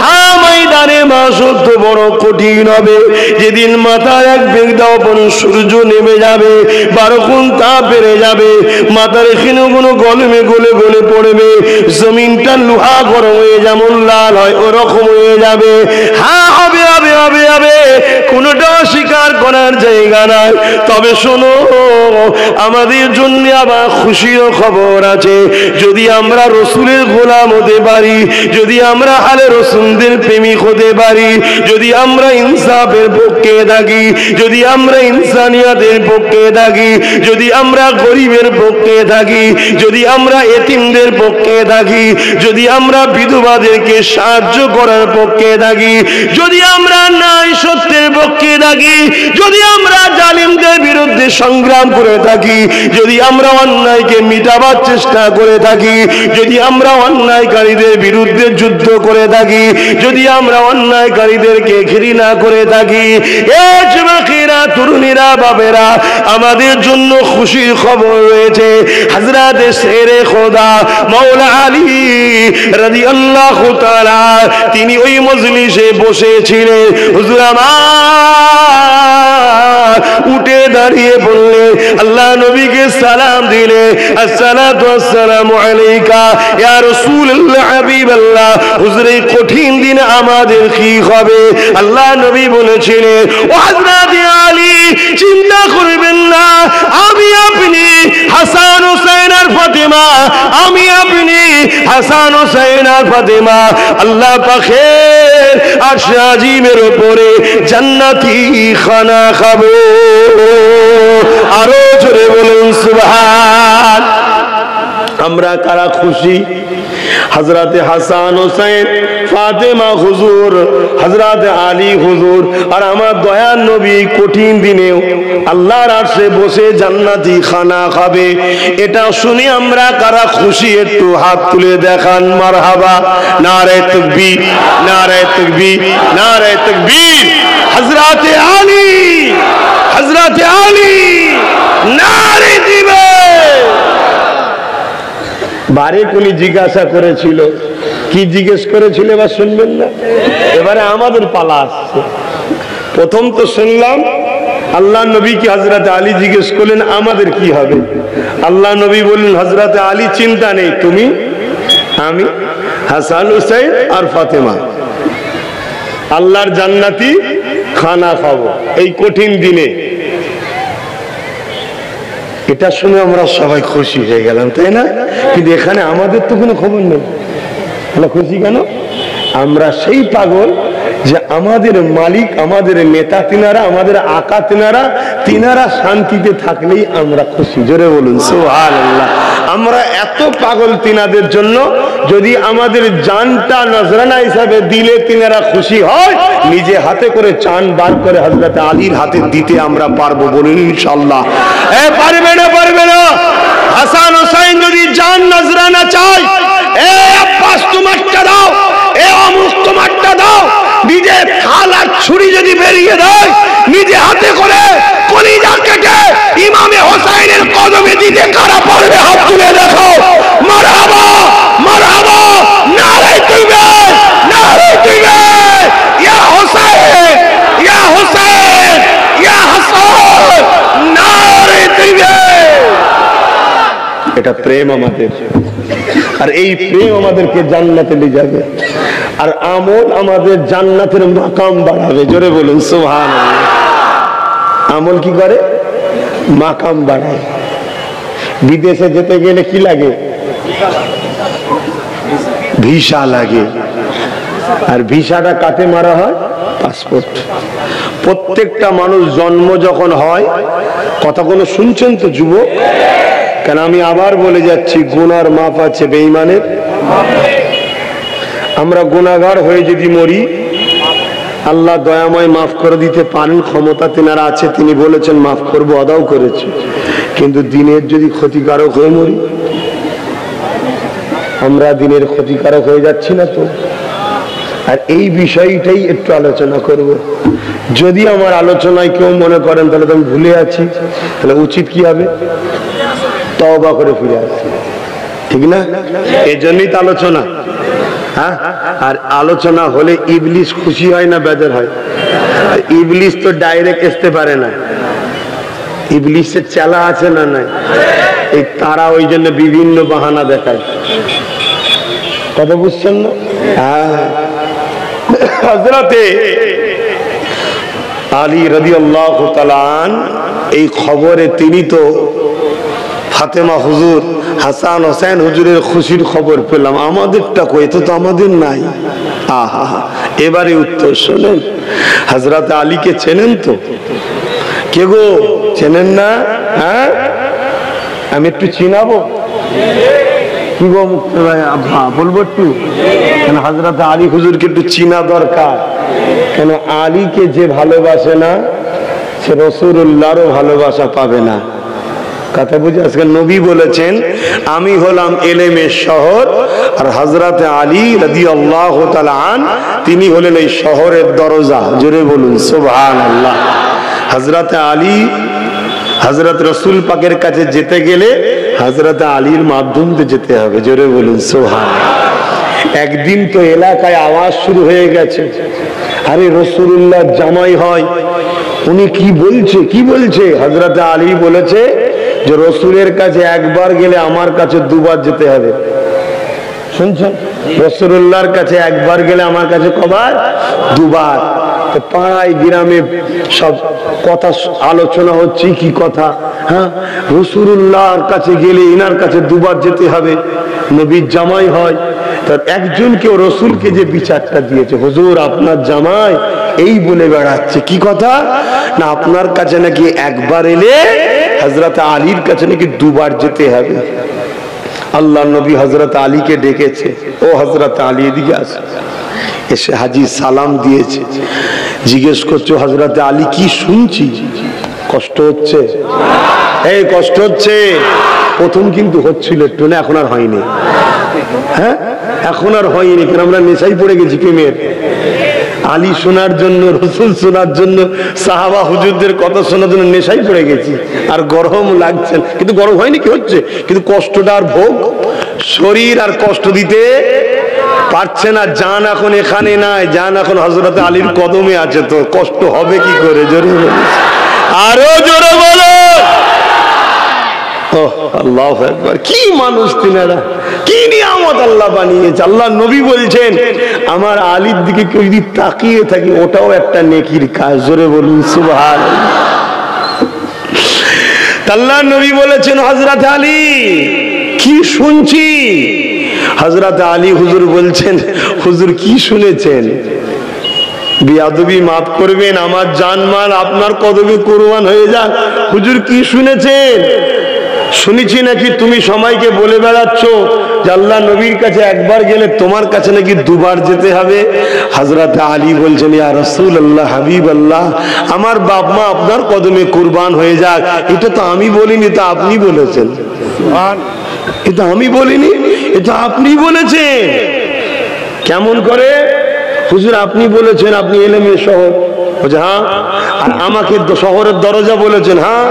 হ্যাঁ, রমজানের মাস অত বড় কঠিন হবে, যেদিন মাথার এক বেগদাও সূর্য নেমে যাবে, 12 গুণ তাপ বেড়ে যাবে, মাথার এখানে কোনো গলমে গলে গলে পড়বে, জমিনটা লোহা গরম হয়ে যেমন লাল হয় ওরকম হয়ে যাবে। হ্যাঁ, হবে হবে হবে হবে, কোনোটা স্বীকার করার জায়গা নাই। তবে শোনো, আমাদের জন্য আবার খুশির খবর আছে। যদি আমরা রসুলের গোলাম হতে পারি, যদি আমরা আলে রসুলদের প্রেমিক হতে পারি, যদি আমরা ইনসাফের পক্ষে থাকি, যদি আমরা ইনসানিয়াতের পক্ষে থাকি, যদি আমরা গরিবের পক্ষে থাকি, যদি আমরা এতিমদের পক্ষে থাকি, যদি আমরা বিধবাদেরকে সাহায্য করার পক্ষে থাকি, যদি আমরা ন্যায় সত্যের পক্ষে থাকি, যদি আমরা জালিমদের বিরুদ্ধে সংগ্রাম করে থাকি, যদি আমরা অন্যায়কে মিটাবার চেষ্টা করে থাকি, যদি আমরা অন্যায়কারীদের বিরুদ্ধে যুদ্ধ করে থাকি, যদি আমরা অন্যায়কারীদেরকে ঘৃণা করে থাকি, এ যুবকেরা, তরুণীরা, বাবেরা, আমাদের জন্য খুশির খবর রয়েছে। হযরত শেরে খোদা মাওলা আলী রাদিয়াল্লাহু তাআলা তিনি ওই মজলিসে বসেছিলেন। হুজুর আমার উঠে দাঁড়িয়ে বললেন, আল্লাহ নবীকে সালাম দিলে, আসসালাতু ওয়াসসালামু আলাইকা ইয়া রাসূলুল্লাহ হাবিবাল্লাহ। হুজুর, এই কঠিন দিন আমাদের কি হবে? আল্লাহ নবী বলেছিলেন, ও হযরত আলী, চিন্তা করবেন না, আমি আপনি হাসান হোসেন আর ফাতেমা, আমি আপনি হাসান হোসেন আর ফাতেমা আল্লাহ পাকের আরশ আজিমের উপরে জান্নাতি খানা খাবো। আরো জোরে বলুন সুবহান। আমরা কারা খুশি? হযরত হাসান হোসেন, ফাতেমা হুজুর, হযরত আলী হুজুর আর আমার দয়ার নবী কঠিন দিনেও আল্লাহর আরশে বসে জান্নাতি খানা খাবে। এটা শুনে আমরা কারা খুশি? একটু হাত তুলে দেখান। মারহাবা, নারে তাকবীর, নারে তাকবীর, নারে তাকবীর। হযরত আলী, হযরত আলী, নারে দিবে। বারে কোনি জিজ্ঞাসা করেছিল, কি জিজ্ঞেস করেছিল এবার শুনবেন না? এবারে আমাদের পালা আসছে। প্রথম তো শুনলাম আল্লাহ নবীকে হযরত আলী জিজ্ঞেস করলেন আমাদের কি হবে। আল্লাহ নবী বললেন, হযরত আলী চিন্তা নেই, তুমি, আমি, হাসান হুসাইন আর ফাতেমা আল্লাহর জান্নাতি খানা খাবো এই কঠিন দিনে। এটা শুনে আমরা সবাই খুশি হয়ে গেলাম, তাই না? কিন্তু এখানে আমাদের তো কোনো খবর নেই। খুশি কেন? আমরা সেই পাগল যে আমাদের মালিক, আমাদের নেতা তিনারা, আমাদের আকা তিনারা শান্তিতে থাকলেই আমরা খুশি। জোরে বলুন সুবহানাল্লাহ। আমরা এত পাগল তিনাদের জন্য, যদি আমাদের জানটা নজরানা হিসাবে দিলে তিনারা খুশি হয়, নিজে হাতে করে চান বার করে হযরত আলীর হাতে দিতে আমরা পারবো। বলুন ইনশাআল্লাহ। পারবে না? পারবে না? হাসান হোসেন যদি জান নজরানা চায়, এ আব্বাস তোমারটা দাও, এ অমুক তোমারটা দাও, নিজে খাল আর ছুরি যদি বেরিয়ে দেয়, নিজে হাতে করে কলিজা কেটে ইমামে হোসেনের কদমে দিতে কারা পারবে? হাত তুলে দেখো। মারহাবা, মারহাবা, নারে তাকবীর, নারে তাকবীর। ইয়া হোসেন, ইয়া হোসেন, ইয়া হাসান, নারে তাকবীর। এটা প্রেম আমাদের, আর এই প্রেম আমাদেরকে জান্নাতে নিয়ে যাবে, আর আমল আমাদের জান্নাতের মাকাম বাড়াবে। জোরে বলুন সুবহানাল্লাহ। আমল কি করে? মাকাম বাড়ায়। বিদেশে যেতে গেলে কি লাগে? ভিসা লাগে। আর ভিসাটা কাতে মারা হয়? পাসপোর্ট। প্রত্যেকটা মানুষ জন্ম যখন হয়, কথা কোনো শুনছেন তো যুবক? কেন আমি আবার বলে যাচ্ছি, গুনার মাপ আছে, বেঈমানের। আমরা গুনাহগার হয়ে যদি মরি, আল্লাহ দয়াময় মাফ করে দিতে পারেন, ক্ষমতা তেনারা আছে, তিনি বলেছেন মাফ করব, আদাও করেছে। কিন্তু দিনের যদি ক্ষতিকারক হয়ে মরি, আমরা দিনের ক্ষতিকারক হয়ে যাচ্ছি না তো? আর এই বিষয়টাই একটু আলোচনা করব। যদি আমার আলোচনায় কেউ মনে করেন তাহলে তো আমি ভুলে আছি, তাহলে উচিত কি হবে? তওবা করে ফিরে আসি, ঠিক না? এই জন্যই তো আলোচনা। হ্যাঁ, আর আলোচনা হলে ইবলিস খুশি হয় না বেজার হয়? ইবলিস তো ডাইরেক্ট আসতে পারে না, ইবলিসের চেলা আছে না নাই? এই তারা ওই জন্য বিভিন্ন বাহানা দেখায়। কথা বুঝছেন না? হ্যাঁ, হযরতে আলী রাদিয়াল্লাহু তাআলা এই খবরে তিনি তো ফাতেমা হুজুর, হাসান হোসেন হুজুরের খুশির খবর পেলাম, আমাদেরটা কই? তো আমাদের নাই। আহা, এবারে উত্তর শোনেন। হযরত আলীকে চেনেন তো? কে গো, চেনেন না? হ্যাঁ, আমি একটু চিনাবো কি গো ভাই? আব্বা বলবো একটু, কেন হযরত আলী হুজুরকে একটু চিনা দরকার। কেন আলীকে যে ভালোবাসে না সে রাসূলুল্লাহরও ভালোবাসা পাবে না। কথা বুঝে? আজকে নবী বলেছেন আমি হলাম এলেমের শহর, আর হযরত আলী রাদিয়াল্লাহু তাআলা তিনি হলেন এই শহরের দরজা। জোরে বলুন সুবহানাল্লাহ। হযরত আলী হযরত রাসূল পাকের কাছে যেতে গেলে হযরত আলীর মাধ্যম দিয়ে যেতে হবে। জোরে বলুন সুবহানাল্লাহ। একদিন তো এলাকায় আওয়াজ শুরু হয়ে গেছে, আরে রাসূলুল্লাহ জামাই হয়। উনি কি বলছে? হযরত আলী বলেছে যে রসুলের কাছে একবার গেলে আমার কাছে দুবার যেতে হবে। শুনছেন? রাসূলুল্লাহর কাছে একবার গেলে আমার কাছে কবার? দুবার। তো পাড়ায় গ্রামে সব কথা আলোচনা হচ্ছে, কি কথা? হ্যাঁ, রাসূলুল্লাহর কাছে গেলে ইনার কাছে দুবার যেতে হবে, নবীর জামাই হয়। তার একজনকে রসুলকে যে বিচারটা দিয়েছে, হুজুর আপনার জামাই এই বলে বেড়াচ্ছে, কি কথা না আপনার কাছে নাকি একবার এলে হযরত আলীর কাছে নাকি দুবার যেতে হবে। আল্লাহ নবী হযরত আলীকে ডেকেছে, ও হযরত আলী এদিকে আসো। এসে হাজী সালাম দিয়েছে, জিজ্ঞেস করছো হযরত আলী কি শুনছি? কষ্ট হচ্ছে? এই কষ্ট হচ্ছে? প্রথম কিন্তু হচ্ছিল একটু, না এখন আর হয়নি। হ্যাঁ, এখন আর হয়নি, কারণ আমরা নেশায় পড়ে গেছি প্রেমের। আলী শোনার জন্য, রসুল শোনার জন্য, সাহাবা হুজুরদের কথা শোনার জন্য নেশায় পড়ে গেছি। আর গরম লাগছে, কিন্তু গরম হয়নি, কি হচ্ছে? কিন্তু কষ্টটা আর ভোগ, শরীর আর কষ্ট দিতে পারছে না। জান এখন এখানে নাই, জান এখন হযরত আলীর কদমে আছে, তো কষ্ট হবে কি করে? জোরে বলো, আরো জোরে বলো। আল্লাহু আকবার, কি মানুষ তিনারা, কি নিয়ামত আল্লাহ বানিয়েছে। আল্লাহ নবী বলছেন আমার আলীর দিকে কেউ যদি তাকিয়ে থাকে ওটাও একটা নেকির কাজ। জোরে বলুন সুবহানাল্লাহ। আল্লাহ নবী বলেছেন হযরত আলী কি শুনছি? হযরত আলী হুজুর বলছেন, হুজুর কি শুনেছেন? বেয়াদবি মাফ করবেন, আমার জানমাল আপনার কদমে কুরবান হয়ে যাক। হুজুর কি শুনেছেন? শুনেছি নাকি তুমি সবাইকে বলে বেড়াচ্ছ যে আল্লাহ নবীর কাছে একবার গেলে তোমার কাছে নাকি দুবার যেতে হবে। হযরত আলী বলছেন ইয়া রাসূলুল্লাহ, হাবিবাল্লাহ, আমার বাপ মা আপনার কদমে কুরবান হয়ে যাক। এটা তো আমি বলিনি, তা আপনি বলেছেন। এটা আমি বলিনি, এটা আপনি বলেছেন। কেমন করে? হুজুর আপনি বলেছেন আপনি এলেমের শহর। বলছে হ্যাঁ। আর আমাকে শহরের দরজা বলেছেন। হ্যাঁ।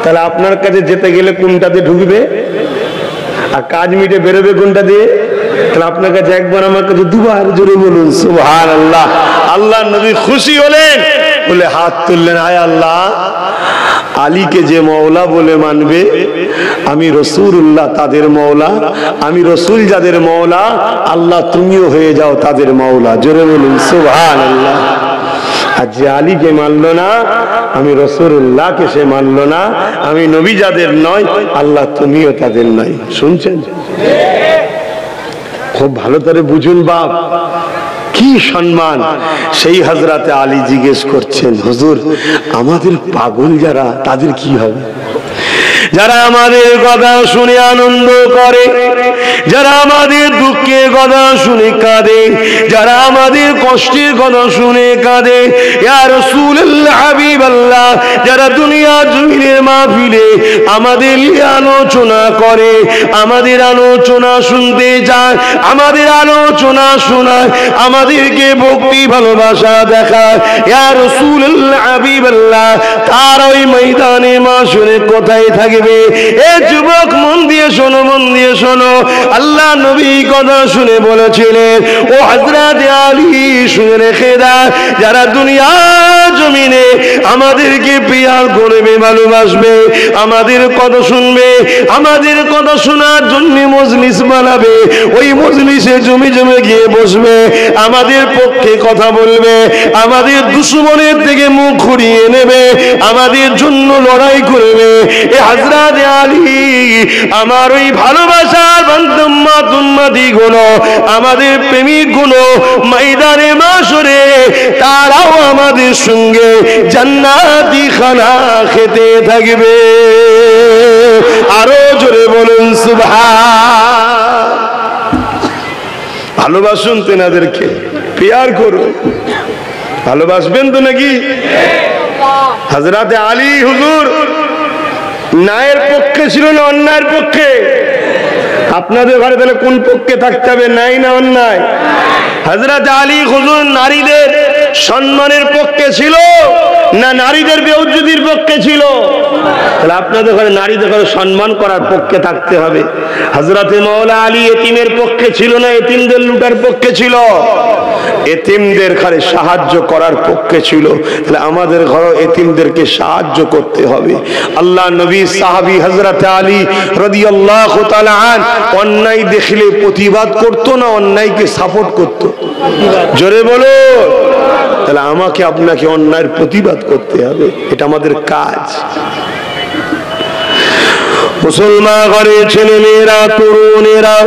তাহলে আপনার কাছে যেতে গেলে কোনটা দিয়ে ঢুকবে? আর কাজ মিটে বেরোবে কোনটা দিয়ে? তাহলে আপনার কাছে একবার, আমার কাছে দুবার। জোরে বলুন সুবহানাল্লাহ। আল্লাহ নবী খুশি হলেন, বলে হাত তুললেন, আয় আল্লাহ, আলীকে যে মওলা বলে মানবে, আমি রাসূলুল্লাহ তাদের মওলা, আমি রাসূল যাদের মওলা, আল্লাহ তুমিও হয়ে যাও তাদের মওলা। জোরে বলুন সুবহানাল্লাহ। আর যে আলীকে মানলো না, আমি রাসূলুল্লাহকে সে মানলো না, আমি নবী যাদের নয়, আল্লাহ তুমিও তাদের নয়। শুনছেন? খুব ভালো করে বুঝুন বাপ, কি সম্মান। সেই হযরতে আলী জিজ্ঞেস করছেন, হুজুর আমাদের পাগল যারা, তাদের কি হবে? যারা আমাদের কথা শুনে আনন্দ করে, যারা আমাদের দুঃখের কথা শুনে কাঁদে, যারা আমাদের কষ্টের কথা শুনে কাঁদে, ইয়া রাসূলুল্লাহ, হাবিবাল্লাহ, যারা দুনিয়া জমিনের মাহফিলে আমাদের আলোচনা করে, আমাদের আলোচনা শুনতে যায়, আমাদের আলোচনা শোনায়, আমাদেরকে ভক্তি ভালোবাসা দেখায়, ইয়া রাসূলুল্লাহ, হাবিবাল্লাহ, তার ওই ময়দানে মাশরে কোথায় থাকবে? এ যুবক মন দিয়ে শোনো, মন দিয়ে শোনো, আল্লাহ নবী কথা শুনে বলেছিলেন, ও হযরত আলী শুনে রেখে দাও, যারা দুনিয়া জমিনে আমাদেরকে প্রিয় করবে, ভালোবাসবে, আমাদের কথা শুনবে, আমাদের কথা শোনার জন্য মজলিস বানাবে, ওই মজলিসে জমি জমে গিয়ে বসবে, আমাদের পক্ষে কথা বলবে, আমাদের দুশমনের থেকে মুখ ঘুরিয়ে নেবে, আমাদের জন্য লড়াই করবে, এ হযরত আলী আমার ওই ভালোবাসার বান্দা তুম্মাদি গুণ, আমাদের প্রেমিক গুণ ময়দানে মাশরে তারাও আমাদের সঙ্গে জান্নাতি খানা খেতে থাকবে। আরো জোরে বলুন সুবহান। ভালোবাসুন তেনাদেরকে, প্যার করুন, ভালোবাসবেন তো নাকি? হযরত আলী হুজুর ন্যায়ের পক্ষে ছিল না অন্যায়ের পক্ষে? আপনাদের ঘরে তাহলে কোন পক্ষে থাকতে হবে, ন্যায় না অন্যায়? হযরত আলী হুজুর নারীদের সম্মানের পক্ষে ছিল না নারীদের বেইজ্জতির পক্ষে ছিল? তাহলে আপনাদের ঘরে নারীদের ঘরে সম্মান করার পক্ষে থাকতে হবে। হযরত মাওলা আলী এতিমের পক্ষে ছিল না এতিমদের লুটার পক্ষে ছিল? এতিমদের ঘরে সাহায্য করার পক্ষে ছিল। তাহলে আমাদের ঘরে এতিমদেরকে সাহায্য করতে হবে। আল্লাহ নবী সাহাবী হযরত আলী রাদিয়াল্লাহু তাআলা আন অন্যায় দেখলে প্রতিবাদ করতো না অন্যায়কে সাপোর্ট করতো? জোরে বলো। তাহলে আমাকে আপনাকে অন্যায়ের প্রতিবাদ করতে হবে, এটা আমাদের কাজ। মুসলমান ঘরের ছেলে মেয়েরা, তরুণেরা,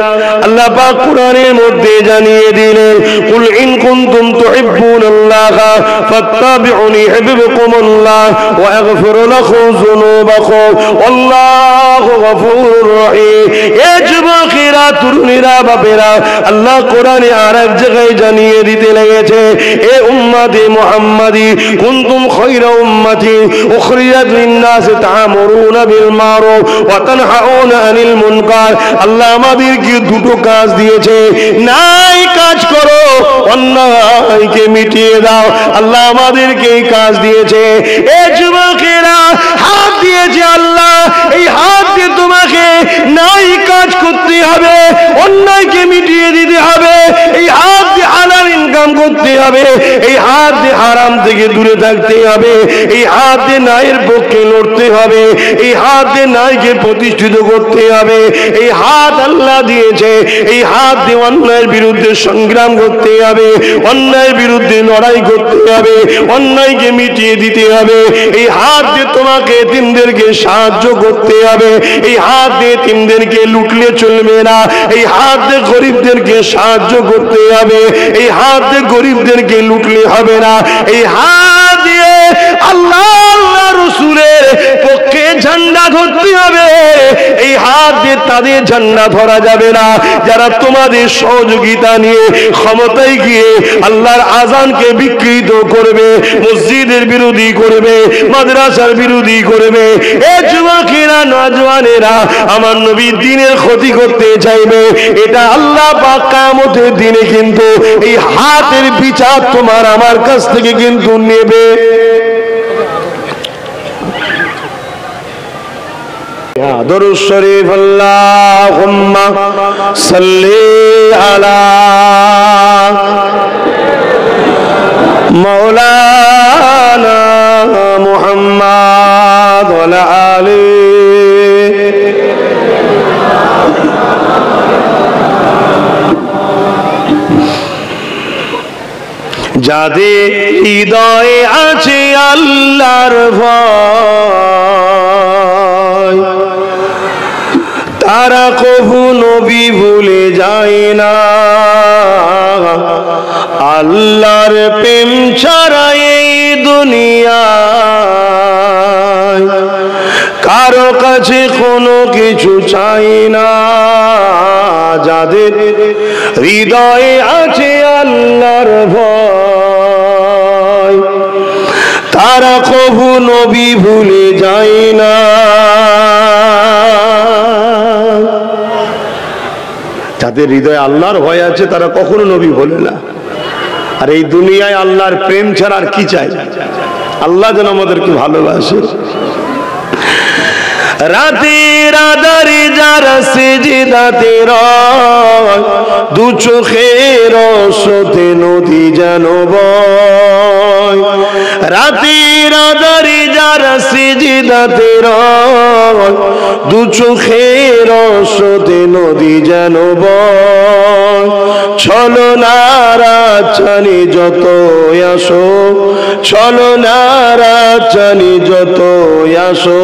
আল্লাহ পাক কোরআনের মধ্যে জানিয়ে দিলেন, কুল ইন কুনতুম তুহিব্বুনাল্লাহ ফাত্তাবিউনি ইউহিব্বুকুমুল্লাহ ওয়া ইয়াগফির লাকুম যুনুবাকুম আল্লাহু গফুরুর রহিম। এ যুবকেরা, তরুণেরা, বাপেরা, আল্লাহ কোরআনে আরেক জায়গায় জানিয়ে দিতে লেগেছে, এ উম্মতে মুহাম্মাদি কুনতুম খায়রা উম্মতি উখরিজাত লিন-নাস তা'মুরুনা বিল মারুফ ওয়া তানহাউনা আনিল মুনকার। আল্লাহ আমাদেরকে দুটো কাজ দিয়েছে, নাই কাজ করো, অন্যায়কে মিটিয়ে দাও। আল্লাহ আমাদেরকে এই কাজ দিয়েছে। এ যুবকেরা, হাত দিয়েছে আল্লাহ, এই হাত দিয়ে তোমাকে নাই কাজ করতে হবে, অন্যায়কে মিটিয়ে দিতে হবে, এই হাত দিয়ে হালাল ইনকাম করতে হবে, এই হাত দিয়ে হারাম থেকে দূরে থাকতে হবে, এই হাত দিয়ে ন্যায়ের পক্ষে লড়তে হবে, এই হাত দিয়ে ন্যায়কে প্রতিষ্ঠিত করতে হবে। এই হাত আল্লাহ দিয়েছে, এই হাত দিয়ে অন্যায়ের বিরুদ্ধে সংগ্রাম করতে হবে, অন্যায়ের বিরুদ্ধে লড়াই করতে হবে, অন্যায়কে মিটিয়ে দিতে হবে। এই হাত দিয়ে তোমাকে এতিমদেরকে সাহায্য করতে হবে, এই হাত দিয়ে এতিমদেরকে লুটলে চলবে না, এই হাত দিয়ে গরিবদেরকে সাহায্য করতে হবে, এই হাত দিয়ে গরিবদেরকে লুটলে হবে না, এই হাত দিয়ে আল্লাহ রাসূলের পক্ষে ঝান্ডা ধরতে হবে, এই হাত দিয়ে তাদের ঝান্ডা ধরা যাবে না যারা তোমাদের সহযোগিতা নিয়ে ক্ষমতায় গিয়ে আল্লাহর আযানকে বিকৃত করবে, মসজিদের বিরোধী করবে, মাদ্রাসার বিরোধী করবে। এ যুবকেরা, নওজওয়ানেরা, আমার নবীর দ্বীনের ক্ষতি করতে চাইবে, এটা আল্লাহ পাক কিয়ামতের দিনে কিন্তু এই হাতের বিচার তোমার আমার কাছ থেকে কিন্তু নেবে। দরুদ শরীফ আল্লাহুম্মা সাল্লি আলা মাওলানা মুহাম্মাদ ওয়া আলা আলিহি। যাদের হৃদয়ে আছে আল্লাহর ভয়, তারা কভু নবী ভুলে যায় না। আল্লাহর প্রেম ছাড়া এই দুনিয়ায় কারো কাছে কোনো কিছু চাই না। যাদের হৃদয়ে আছে আল্লাহর ভয়, তারা কভু নবী ভুলে যায় না। যাদের হৃদয়ে আল্লাহর ভয় আছে তারা কখনো নবী ভুলে না। আর এই দুনিয়ায় আল্লাহর প্রেম ছাড়া আর কি চাই? আল্লাহ যেন আমাদেরকে ভালোবাসে। রাতের আধারে যারা সিজদাতে রয় দু চোখের স্রোতে নদী যেন বয় রাতের আধারে যারা সিজদাতে রয় দু চোখের স্রোতে নদী যেন বয় ছলনারা চানি যত আসো ছলনারা চানি যত আসো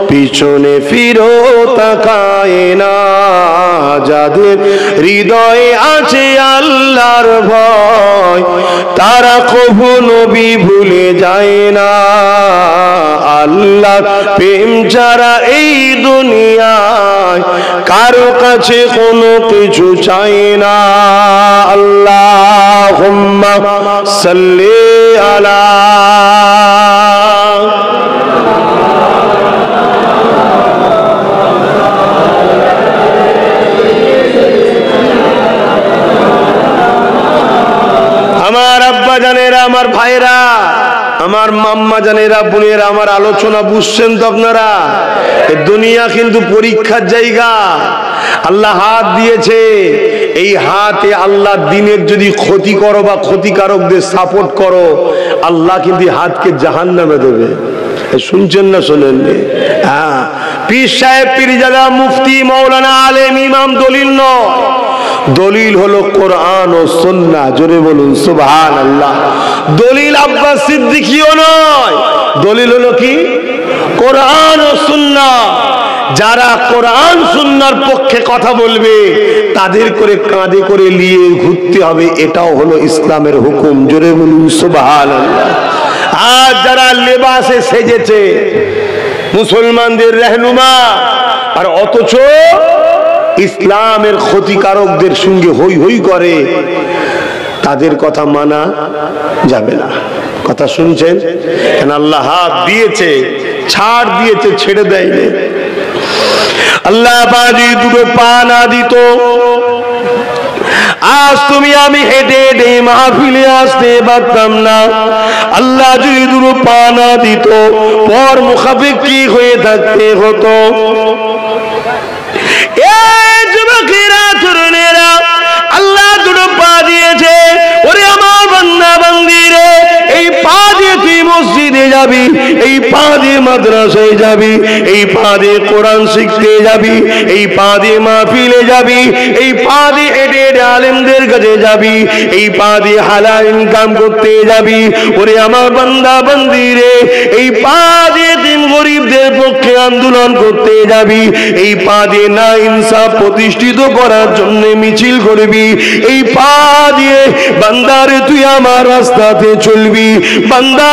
পিছনে ফিরো তাকায় না যাদের হৃদয়ে আছে আল্লাহর ভয় তারা কভু নবী ভুলে যায় না আল্লাহ প্রেম ছাড়া এই দুনিয়ায় কারো কাছে কোনো কিছু চাই না আল্লাহুম্মা সাল্লি আলা আমার আব্বা জানেরা আমার ভাইরা আমার মাম্মা জানেরা বোনেরা আমার আলোচনা বুঝছেন তো আপনারা দুনিয়া কিন্তু পরীক্ষার জায়গা আল্লাহ হাত দিয়েছে এই হাতে আল্লাহ দিনের যদি ক্ষতি করো বা ক্ষতিকারকদের সাপোর্ট করো আল্লাহ কিন্তু হাতকে জাহান্নামে দেবে শুনছেন না শোনেননি হ্যাঁ পীর সাহেব পীরজাদা মুফতি মাওলানা আলেম ইমাম দলিল নয় দলিল হলো কোরআন ও সুন্নাহ জোরে বলুন সুবহানাল্লাহ দলিল আব্বাস সিদ্দিকীও নয় দলিল হলো কি কোরআন ও সুন্নাহ যারা কোরআন সুন্নাহর পক্ষে কথা বলবে তাদের করে কাঁধে করে নিয়ে ঘুরতে হবে এটাও হলো ইসলামের হুকুম জোরে বলুন সুবহানাল্লাহ আর যারা লেবাসে সেজেছে মুসলমানদের রহনুমা আর অথচ ইসলামের ক্ষতিকারকদের সঙ্গে হই হই করে তাদের কথা মানা যাবে না কথা শুনছেন কেন আল্লাহ হাত দিয়েছে ছাড় দিয়েছে ছেড়ে দেয়নি আল্লাহ বাজি দুটো পা না দিত আজ তুমি আমি হেঁটে হেঁটে মাহফিলে আসতে পারতাম না আল্লাহ যদি দুটো পা না দিত পর মুখাপেক্ষী হয়ে থাকতে হতো যুবকেরা তরুণেরা আল্লাহ দুটো পা দিয়েছে ওরে আমার বান্দা বান্দি রে এই পা দিয়ে তুই মসজিদে যাবি এই পা দিয়ে মাদ্রাসায় যাবি এই পা দিয়ে কোরআন শিখতে যাবি এই পা দিয়ে মাহফিলে যাবি এই পা দিয়ে হেঁটে হেঁটে আলেমদের কাছে যাবি এই পা দিয়ে হালাল ইনকাম করতে যাবি ওরে আমার বান্দা বান্দি রে এই পা দিয়ে তুই গরিবদের পক্ষে আন্দোলন করতে যাবি এই পা দিয়ে না ইনসাফ প্রতিষ্ঠিত করার জন্য মিছিল করবি এই পা দিয়ে বান্দারে তুই আমার রাস্তাতে চলবি বান্দা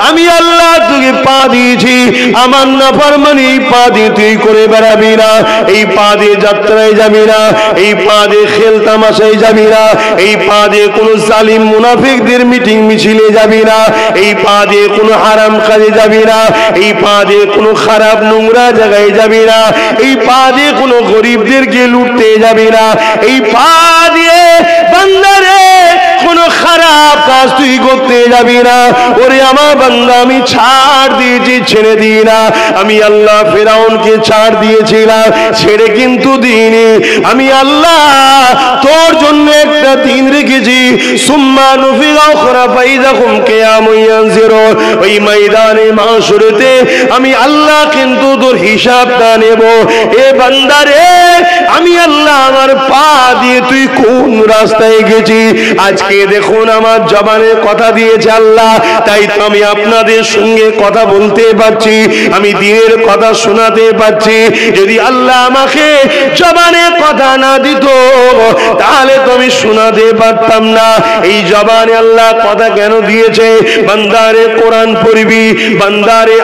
আমি আল্লাহ তোকে পা দিয়েছি আমার নাফরমানি এই পা দিয়ে তুই করে বেড়াবি না এই পা দিয়ে যাত্রায় যাবি না এই পা দিয়ে খেল তামাশায় যাবি না এই পা দিয়ে কোনো জালিম মুনাফিকদের মিটিং মিছিলে যাবি না এই পা দিয়ে কোনো হারাম কাজে যাবি না এই পা দিয়ে কোনো খারাপ নোংরা জায়গায় যাবি না এই পা দিয়ে কোনো গরিবদেরকে লুটতে যাবি না এই পা দিয়ে বান্দারে কোনো খারাপ কাজ তুই করতে যাবি না ওরে আমার বান্দা আমি ছাড় দিয়েছি ছেড়ে দিই না আমি আল্লাহ ফেরাউনকে ছাড় দিয়েছিলাম ছেড়ে কিন্তু দিইনি আমি আল্লাহ তোর জন্য একটা দিন রেখেছি সুম্মা নুফিগা উখরা ফাইযাকুম কিয়ামুন ইয়ানজিরুন ওই ময়দানে মাশরেতে আমি আল্লাহ কিন্তু তোর হিসাবটা নেব এ বান্দারে আমি আল্লাহ আমার পা দিয়ে তুই কোন রাস্তায় গেছি আজকে দেখুন আমার জবানে কথা দিয়েছে আল্লাহ তাই তো আমি আপনাদের সঙ্গে কথা বলতে পারছি আমি দিনের কথা শোনাতে পারছি যদি আল্লাহ আমাকে জবানে কথা না দিত তাহলে তো আমি শোনাতে পারতাম না এই জবানে আল্লাহ কথা কেন দিয়েছে বান্দারে কোরআন পড়বি বান্দারে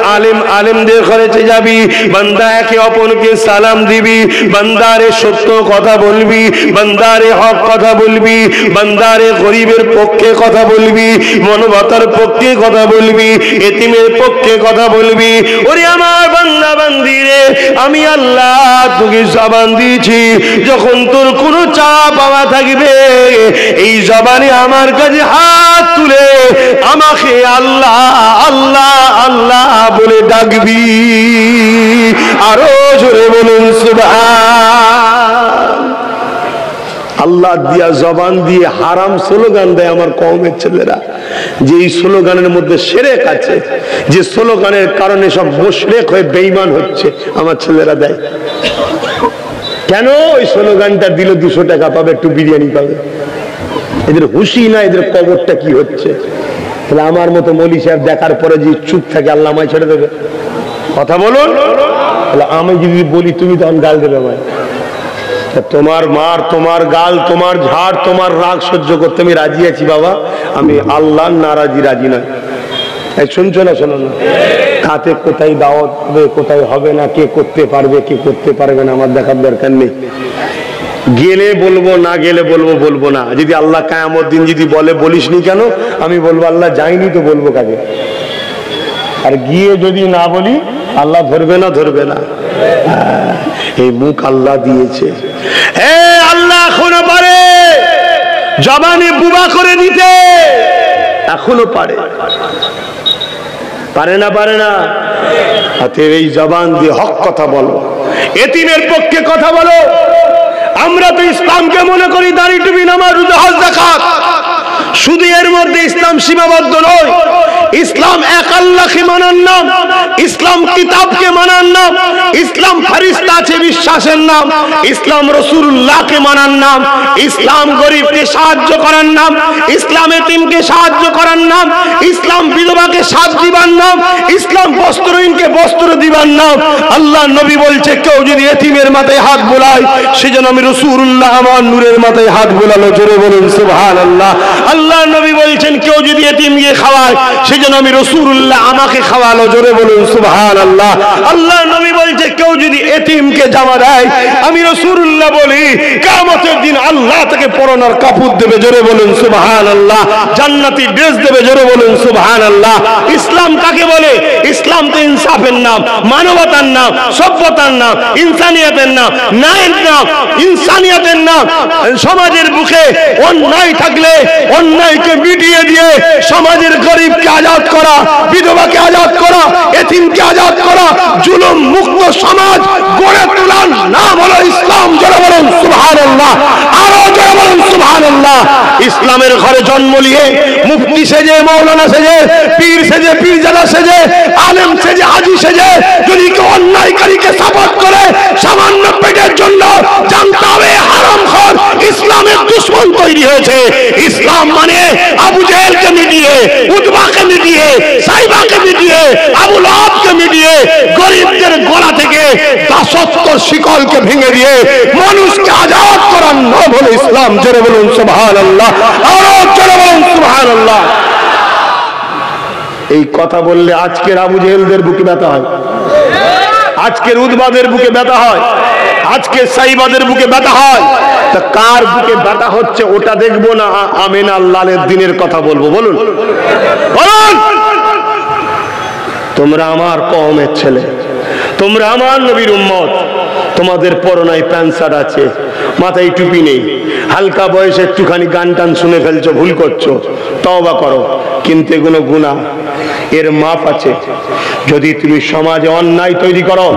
আলেমদের ঘরে যাবি বান্দা একে অপরকে সালাম দিবি বান্দারে সত্য কথা বলবি বান্দারে হক কথা বলবি বান্দারে গরিবের পক্ষে কথা বলবি মানবতার পক্ষে কথা বলবি এতিমের পক্ষে কথা বলবি ওরে আমার বান্দা বান্দি রে, আমি আল্লাহ তোকে জবান দিয়েছি, যখন তোর কোনো চা পাওয়া থাকবে এই জবানে আমার কাছে হাত তুলে আমাকে আল্লাহ আল্লাহ আল্লাহ বলে ডাকবি। আরো জোরে বলুন সুবহান। আল্লাহ দিয়া জবান দিয়ে হারাম স্লোগান দেয় আমার কওমের ছেলেরা, যে এই স্লোগানের মধ্যে শিরক আছে, যে স্লোগানের কারণে সব মুশরিক হয়ে বেঈমান হচ্ছে, আমার ছেলেরা দেয়। কেন? ওই স্লোগানটা দিলে 200 টাকা পাবে, একটু বিরিয়ানি পাবে। এদের হুঁশি না, এদের কবরটা কি হচ্ছে। তাহলে আমার মতো মৌলী সাহেব দেখার পরে যে চুপ থাকে, আল্লাহ আমায় ছেড়ে দেবে? কথা বলুন। তাহলে আমি যদি বলি তুমি তখন গাল দেবে আমায়। তোমার মার, তোমার গাল, তোমার ঝাড়, তোমার রাগ সহ্য করতে আমি রাজি আছি বাবা, আমি আল্লাহর নারাজি রাজি নয়। শুনছো না? শোনো না। তাতে কোথায় দাওয়াত হবে, কোথায় হবে না, কে করতে পারবে কে করতে পারবে না আমার দেখার দরকার নেই। গেলে বলবো, না গেলে বলবো, বলবো না। যদি আল্লাহ কিয়ামত দিন যদি বলে বলিস নি কেন, আমি বলবো আল্লাহ যাইনি তো বলবো কাকে। আর গিয়ে যদি না বলি আল্লাহ ধরবে না? ধরবে না। এই মুখ আল্লাহ দিয়েছে। আল্লাহ এখনো পারে জবানে বুবা করে দিতে, এখনো পারে। পারে না? পারে না? অতএব এই জবান দিয়ে হক কথা বলো, এতিমের পক্ষে কথা বলো। আমরা তো ইসলামকে মনে করি দাড়ি টুপি নামাজ রোজা হজ যাকাত, শুধু এর মধ্যে ইসলাম সীমাবদ্ধ নয়। ইসলাম এক আল্লাহকে মানার নাম, ইসলাম কিতাবকে মানার নাম, ইসলাম ফেরেশতা আছে বিশ্বাসের নাম, ইসলাম রাসূলুল্লাহকে মানার নাম, ইসলাম গরিবকে সাহায্য করার নাম, ইসলাম এতিমকে সাহায্য করার নাম, ইসলাম বিধবাকে সাথ দিবার নাম, ইসলাম বস্ত্রহীনকে বস্ত্র দিবার নাম। আল্লাহ নবী বলছে কেউ যদি এতিমের মাথায় হাত বোলায় সেজন্য আমি রাসূলুল্লাহ আমার নূরের মাথায় হাত বোলালো। জোরে বলুন সুবহানাল্লাহ। আল্লাহ নবী বলছেন কেউ যদি এতিমকে খাওয়ায় সেজন্য আমি রাসূলুল্লাহ আমাকে খাওয়ালো। জোরে বলুন সুবহানাল্লাহ। আল্লাহ নবী বলছে কেউ যদি এতিমকে জামা দেয় আমি রাসূলুল্লাহ বলি কিয়ামতের দিন আল্লাহ তাকে পরনার কাপড় দেবে। জোরে বলুন সুবহানাল্লাহ। জান্নাতি ড্রেস দেবে। জোরে বলুন সুবহানাল্লাহ। ইসলাম কাকে বলে? ইসলাম তো ইনসাফের নাম, মানবতার নাম, সভ্যতার নাম, ইনসানিয়াতের নাম, ন্যায়ের নাম, ইনসানিয়াতের নাম। সমাজের বুকে অন্যায় থাকলে অন্যায়কে মিটিয়ে দিয়ে সমাজের গরিবকে আজাদ করা, বিধবাকে আজাদ করা, এতিমকে আজাদ করা, জুলুম মুক্ত সমাজ গড়ে তোলার নাম হলো ইসলাম। জোরে বলুন সুবহানাল্লাহ। আরো জোরে বলুন সুবহানাল্লাহ। ইসলামের ঘরে জন্ম নিয়ে মুফতি সেজে, মাওলানা সেজে, পীর সেজে, পীরজাদা সেজে, আলেম সেজে, হাজী সেজে যদি কেউ অন্যায়কারীকে সাপোর্ট করে সামান্য পেটের জন্য, জানতে হবে হারামখোর ইসলামের দুশমন তৈরি হয়েছে। ইসলাম মানে আবু জেহেলকে মিটিয়ে, উতবাকে মিটিয়ে, সাইবাকে মিটিয়ে, আবু লাহাবকে মিটিয়ে গরিবদের গলা থেকে দাসত্ব শিকলকে ভেঙে দিয়ে মানুষকে আজাদ করার নাম হলো ইসলাম। জোরে বলুন সুবহানাল্লাহ। আরো জোরে বলুন সুবহানাল্লাহ। এই কথা বললে আজকের আবু জেহেলদের বুকে ব্যথা হয়, আজকের উতবাদের বুকে ব্যথা হয়, আজকের সাইবাদের বুকে ব্যথা হয়। তা কার বুকে ব্যথা হচ্ছে ওটা দেখবো না, আমিনা লালের দিনের কথা বলবো। বলুন বলুন। তোমরা আমার কওমের ছেলে, তোমরা আমার নবীর উম্মত, তোমাদের পরনায় প্যান্ট শার্ট আছে, মাথায় টুপি নেই, হালকা বয়সে একটুখানি গান টান শুনে ফেলছো, ভুল করছো, তওবা করো। কিন্তু এগুলো গুনাহ, এর মাপ আছে। যদি তুমি সমাজে অন্যায় তৈরি করো,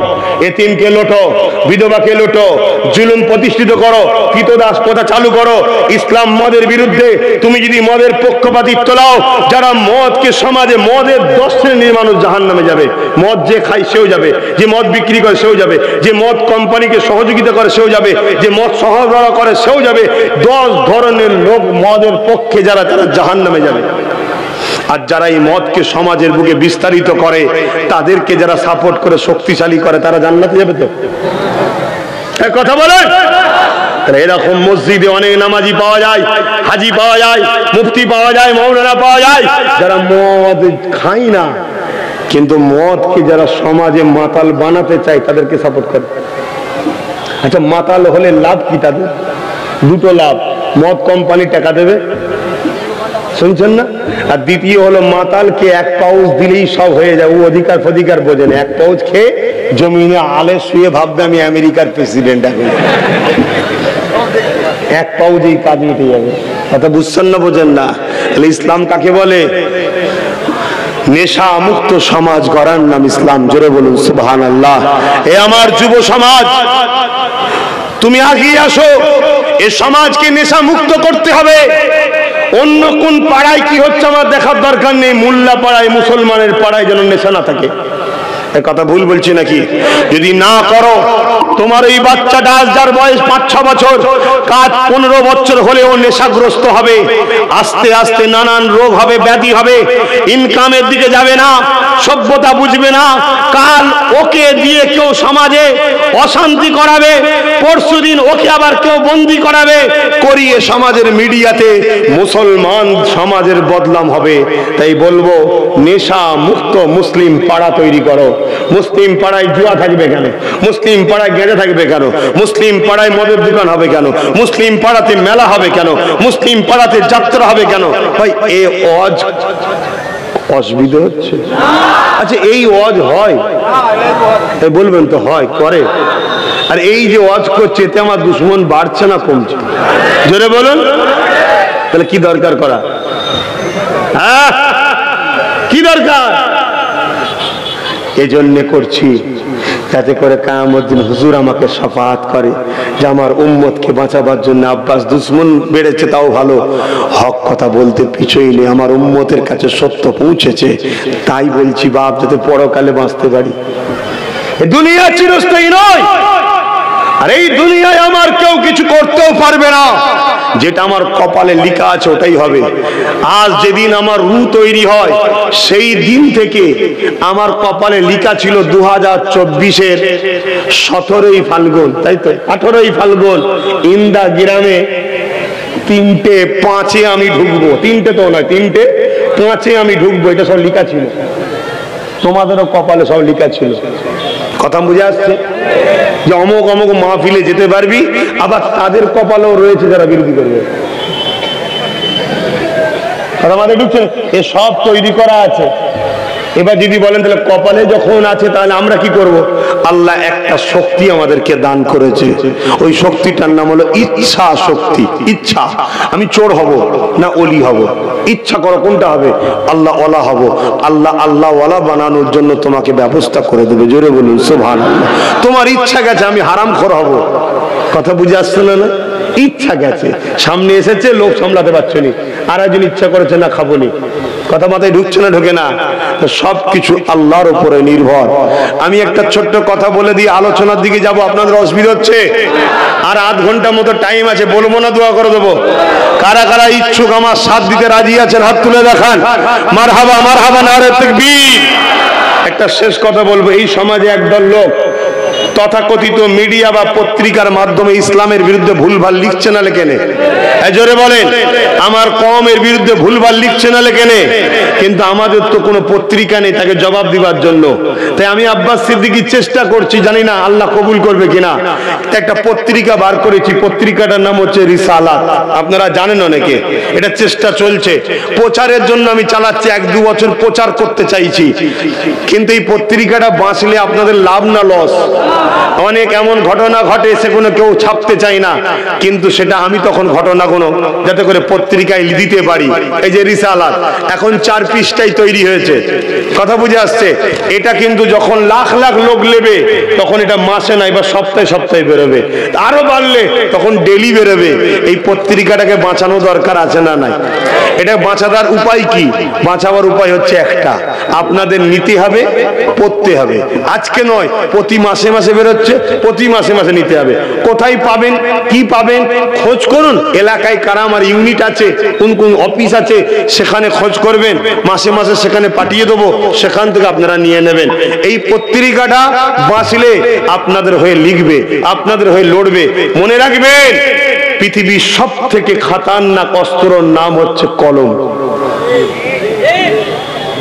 এতিমকে লোটো, বিধবাকে লোটো, জুলুম প্রতিষ্ঠিত করো, কৃতদাস প্রথা চালু করো, ইসলাম মদের বিরুদ্ধে তুমি যদি মদের পক্ষপাতিত্ব নাও, যারা মদকে সমাজে, মদের 10 শ্রেণীর মানুষ জাহান্নামে যাবে। মদ যে খায় সেও যাবে, যে মদ বিক্রি করে সেও যাবে, যে মদ কোম্পানিকে সহযোগিতা করে সেও যাবে, যে মদ সরবরাহ করে সেও যাবে। 10 ধরনের লোক মদের পক্ষে যারা, তারা জাহান্নামে যাবে। আর যারা এই মদকে সমাজের বুকে বিস্তারিত করে, তাদেরকে যারা সাপোর্ট করে, শক্তিশালী করে, তারা জান্নাতে যাবে। তো কথা বলেন। এরকম মসজিদে অনেক নামাজি পাওয়া যায়, হাজি পাওয়া যায়, মুফতি পাওয়া যায়, মাওলানা পাওয়া যায়, যারা মদ খায় না কিন্তু মদকে যারা সমাজে মাতাল বানাতে চায় তাদেরকে সাপোর্ট করে। আচ্ছা, মাতাল হলে লাভ কি তাদের? দুটো লাভ। মদ কোম্পানি টাকা দেবে, শুনছেন না? আর দ্বিতীয় হলো মাতালকে 1 পাউচ দিলেই সব হয়ে যায়, ও অধিকার ফধিকার বোঝে না। 1 পাউচ খেয়ে জমিনে আলে শুয়ে ভাববে আমি আমেরিকার প্রেসিডেন্ট। এখন এক পাউজেই কাজ মিটে যাবে। কথা বুঝছেন না বোঝেন না? তাহলে ইসলাম কাকে বলে? নেশা মুক্ত সমাজ গড়ার নাম ইসলাম। জোরে বলুন সুবহানাল্লাহ। এ আমার যুব সমাজ, তুমি আগিয়ে আসো। এ সমাজকে নেশা মুক্ত করতে হবে। অন্য কোন পাড়ায় কি হচ্ছে আমার দেখার দরকার নেই। মোল্লা পাড়ায়, মুসলমানের পাড়ায় যেন নেশা না থাকে। এ কথা ভুল বলছি নাকি? যদি না করো, তোমার এই বাচ্চাটা যার বয়স 5-6 বছর, কাজ 15 বছর হলেও নেশাগ্রস্ত হবে। আস্তে আস্তে নানান রোগ হবে, ব্যাধি হবে, ইনকামের দিকে যাবে না, সভ্যতা বুঝবে না। কাল ওকে দিয়ে কেউ সমাজে অশান্তি করাবে, পরশুদিন ওকে আবার কেউ বন্দি করাবে, করিয়ে সমাজের মিডিয়াতে মুসলমান সমাজের বদনাম হবে। তাই বলবো, নেশা মুক্ত মুসলিম পাড়া তৈরি করো। মুসলিম পাড়ায় জুয়া থাকবে কেন? মুসলিম পাড়ায় গেঁজা থাকবে কেন? মুসলিম পাড়ায় মদের দোকান হবে কেন? মুসলিম পাড়াতে মেলা হবে কেন? মুসলিম পাড়াতে যাত্রা হবে কেন? ভাই এ ওয়াজ অসুবিধা হচ্ছে? আচ্ছা এই ওয়াজ হয়? বলবেন তো হয়, করে। আর এই যে ওয়াজ করছে, এতে আমার দুশ্মন বাড়ছে না কমছে? জোরে বলুন। তাহলে কি দরকার করা? হ্যাঁ, কি দরকার? এজন্য করছি যাতে করে কিয়ামত দিন হুজুর আমাকে শাফাআত করে যে আমার উম্মতকে বাঁচাবার জন্য আব্বাস দুশ্মন বেড়েছে তাও ভালো, হক কথা বলতে পিছইলে আমার উম্মতের কাছে সত্য পৌঁছেছে। তাই বলছি বাপ, যাতে পরকালে বাঁচতে পারি। এই দুনিয়া চিরস্থায়ী নয়, আর এই দুনিয়ায় আমার কেউ কিছু করতেও পারবে না। যেটা আমার কপালে লেখা আছে ওটাই হবে। আজ যেদিন আমার রূহ তৈরি হয়, সেই দিন থেকে আমার কপালে লেখা ছিল 2024-এর 17ই ফাল্গুন, তাই তো 18ই ফাল্গুন ইন্দা গ্রামে 3টে 5-এ আমি ঢুকবো। 3টে তো নয়, 3টে 5-এ আমি ঢুকবো। এটা সব লেখা ছিল, তোমাদেরও কপালে সব লেখা ছিল। কথা বুঝে আসছে? যে অমুক অমুক মাহফিলে যেতে পারবি, আবার তাদের কপালেও রয়েছে যারা বিরোধী করবে। কথা মাথায় ঢুকছে? এ সব তৈরি করা আছে। এবার যদি বলেন তাহলে কপালে যখন আছে তাহলে আমরা কি করব? আল্লাহ একটা শক্তি আমাদেরকে দান করেছে, ওই শক্তিটার নাম হলো ইচ্ছা শক্তি। ইচ্ছা, আমি চোর হব না ওলি হব? ইচ্ছা করো কোনটা হবে? আল্লাহ ওয়ালা হব। আল্লাহ আল্লাহ ওয়ালা বানানোর জন্য তোমাকে ব্যবস্থা করে দেবে। জোরে বলুন সুবহানাল্লাহ। তোমার ইচ্ছা গেছে আমি হারামখোর হব। কথা বুঝে আসছে না? ইচ্ছা গেছে, সামনে এসেছে, লোক সামলাতে পারছো নি, আর একজন ইচ্ছা করেছে না খাবো নি। কথা মাথায় ঢুকছে না? ঢোকে না? সবকিছু আল্লাহর উপরে নির্ভর। আমি একটা ছোট্ট কথা বলে দিয়ে আলোচনার দিকে যাব। আপনাদের অসুবিধা হচ্ছে? আর আধ ঘন্টা মতো টাইম আছে, বলবো না দোয়া করে দেবো? কারা কারা ইচ্ছুক আমার সাথ দিতে রাজি আছেন হাত তুলে দেখান। মারহাবা মারহাবা, নারে তাকবীর। একটা শেষ কথা বলবো। এই সমাজে একদল লোক তথাকথিত মিডিয়া বা পত্রিকার মাধ্যমে ইসলামের বিরুদ্ধে ভুলভাল লিখছে না লেখেনে? জোরে বলেন। আমার কওমের বিরুদ্ধে ভুলভাল লিখছে না লেখেনে? কিন্তু আমাদের তো কোনো পত্রিকা নেই তাকে জবাব দিবার জন্য। তাই আমি আব্বাস সিদ্দিকীর চেষ্টা করছি, জানি না আল্লাহ কবুল করবে কিনা। একটা পত্রিকা বার করেছি, পত্রিকাটার নাম হচ্ছে রিসালাত। আপনারা জানেন অনেকে, এটা চেষ্টা চলছে প্রচারের জন্য। আমি চালাচ্ছি, 1-2 বছর প্রচার করতে চাইছি। কিন্তু এই পত্রিকাটা বাঁচলে আপনাদের লাভ না লস? অনেক এমন ঘটনা ঘটে সেগুলো কেউ ছাপতে চায় না, কিন্তু সেটা আমি তখন ঘটনাগুলো যাতে করে পত্রিকায় দিতে পারি। এই যে রিসালাত এখন 4 পৃষ্ঠাই তৈরি হয়েছে। কথা বুঝে আসছে? এটা কিন্তু যখন লাখ লাখ লোক নেবে তখন এটা মাসে না, এবার সপ্তাহে সপ্তাহে বেরোবে, আরো বাড়লে তখন ডেলি বেরোবে। এই পত্রিকাটাকে বাঁচানো দরকার আছে না নাই? এটা বাঁচাবার উপায় কি? বাঁচাবার উপায় হচ্ছে একটা, আপনাদের নিতে হবে, পড়তে হবে। আজকে নয়, প্রতি মাসে মাসে বেরোচ্ছে, প্রতি মাসে মাসে নিতে হবে। কোথায় পাবেন, কি পাবেন খোঁজ করুন। এলাকায় কারা আমার ইউনিট আছে, কোন কোন অফিস আছে সেখানে খোঁজ করবেন, মাসে মাসে সেখানে পাঠিয়ে দেবো, সেখান থেকে আপনারা নিয়ে নেবেন। এই পত্রিকাটা বাঁচলে আপনাদের হয়ে লিখবে, আপনাদের হয়ে লড়বে। মনে রাখবেন, পৃথিবীর সব থেকে খতরনাক অস্ত্রর নাম হচ্ছে কলম।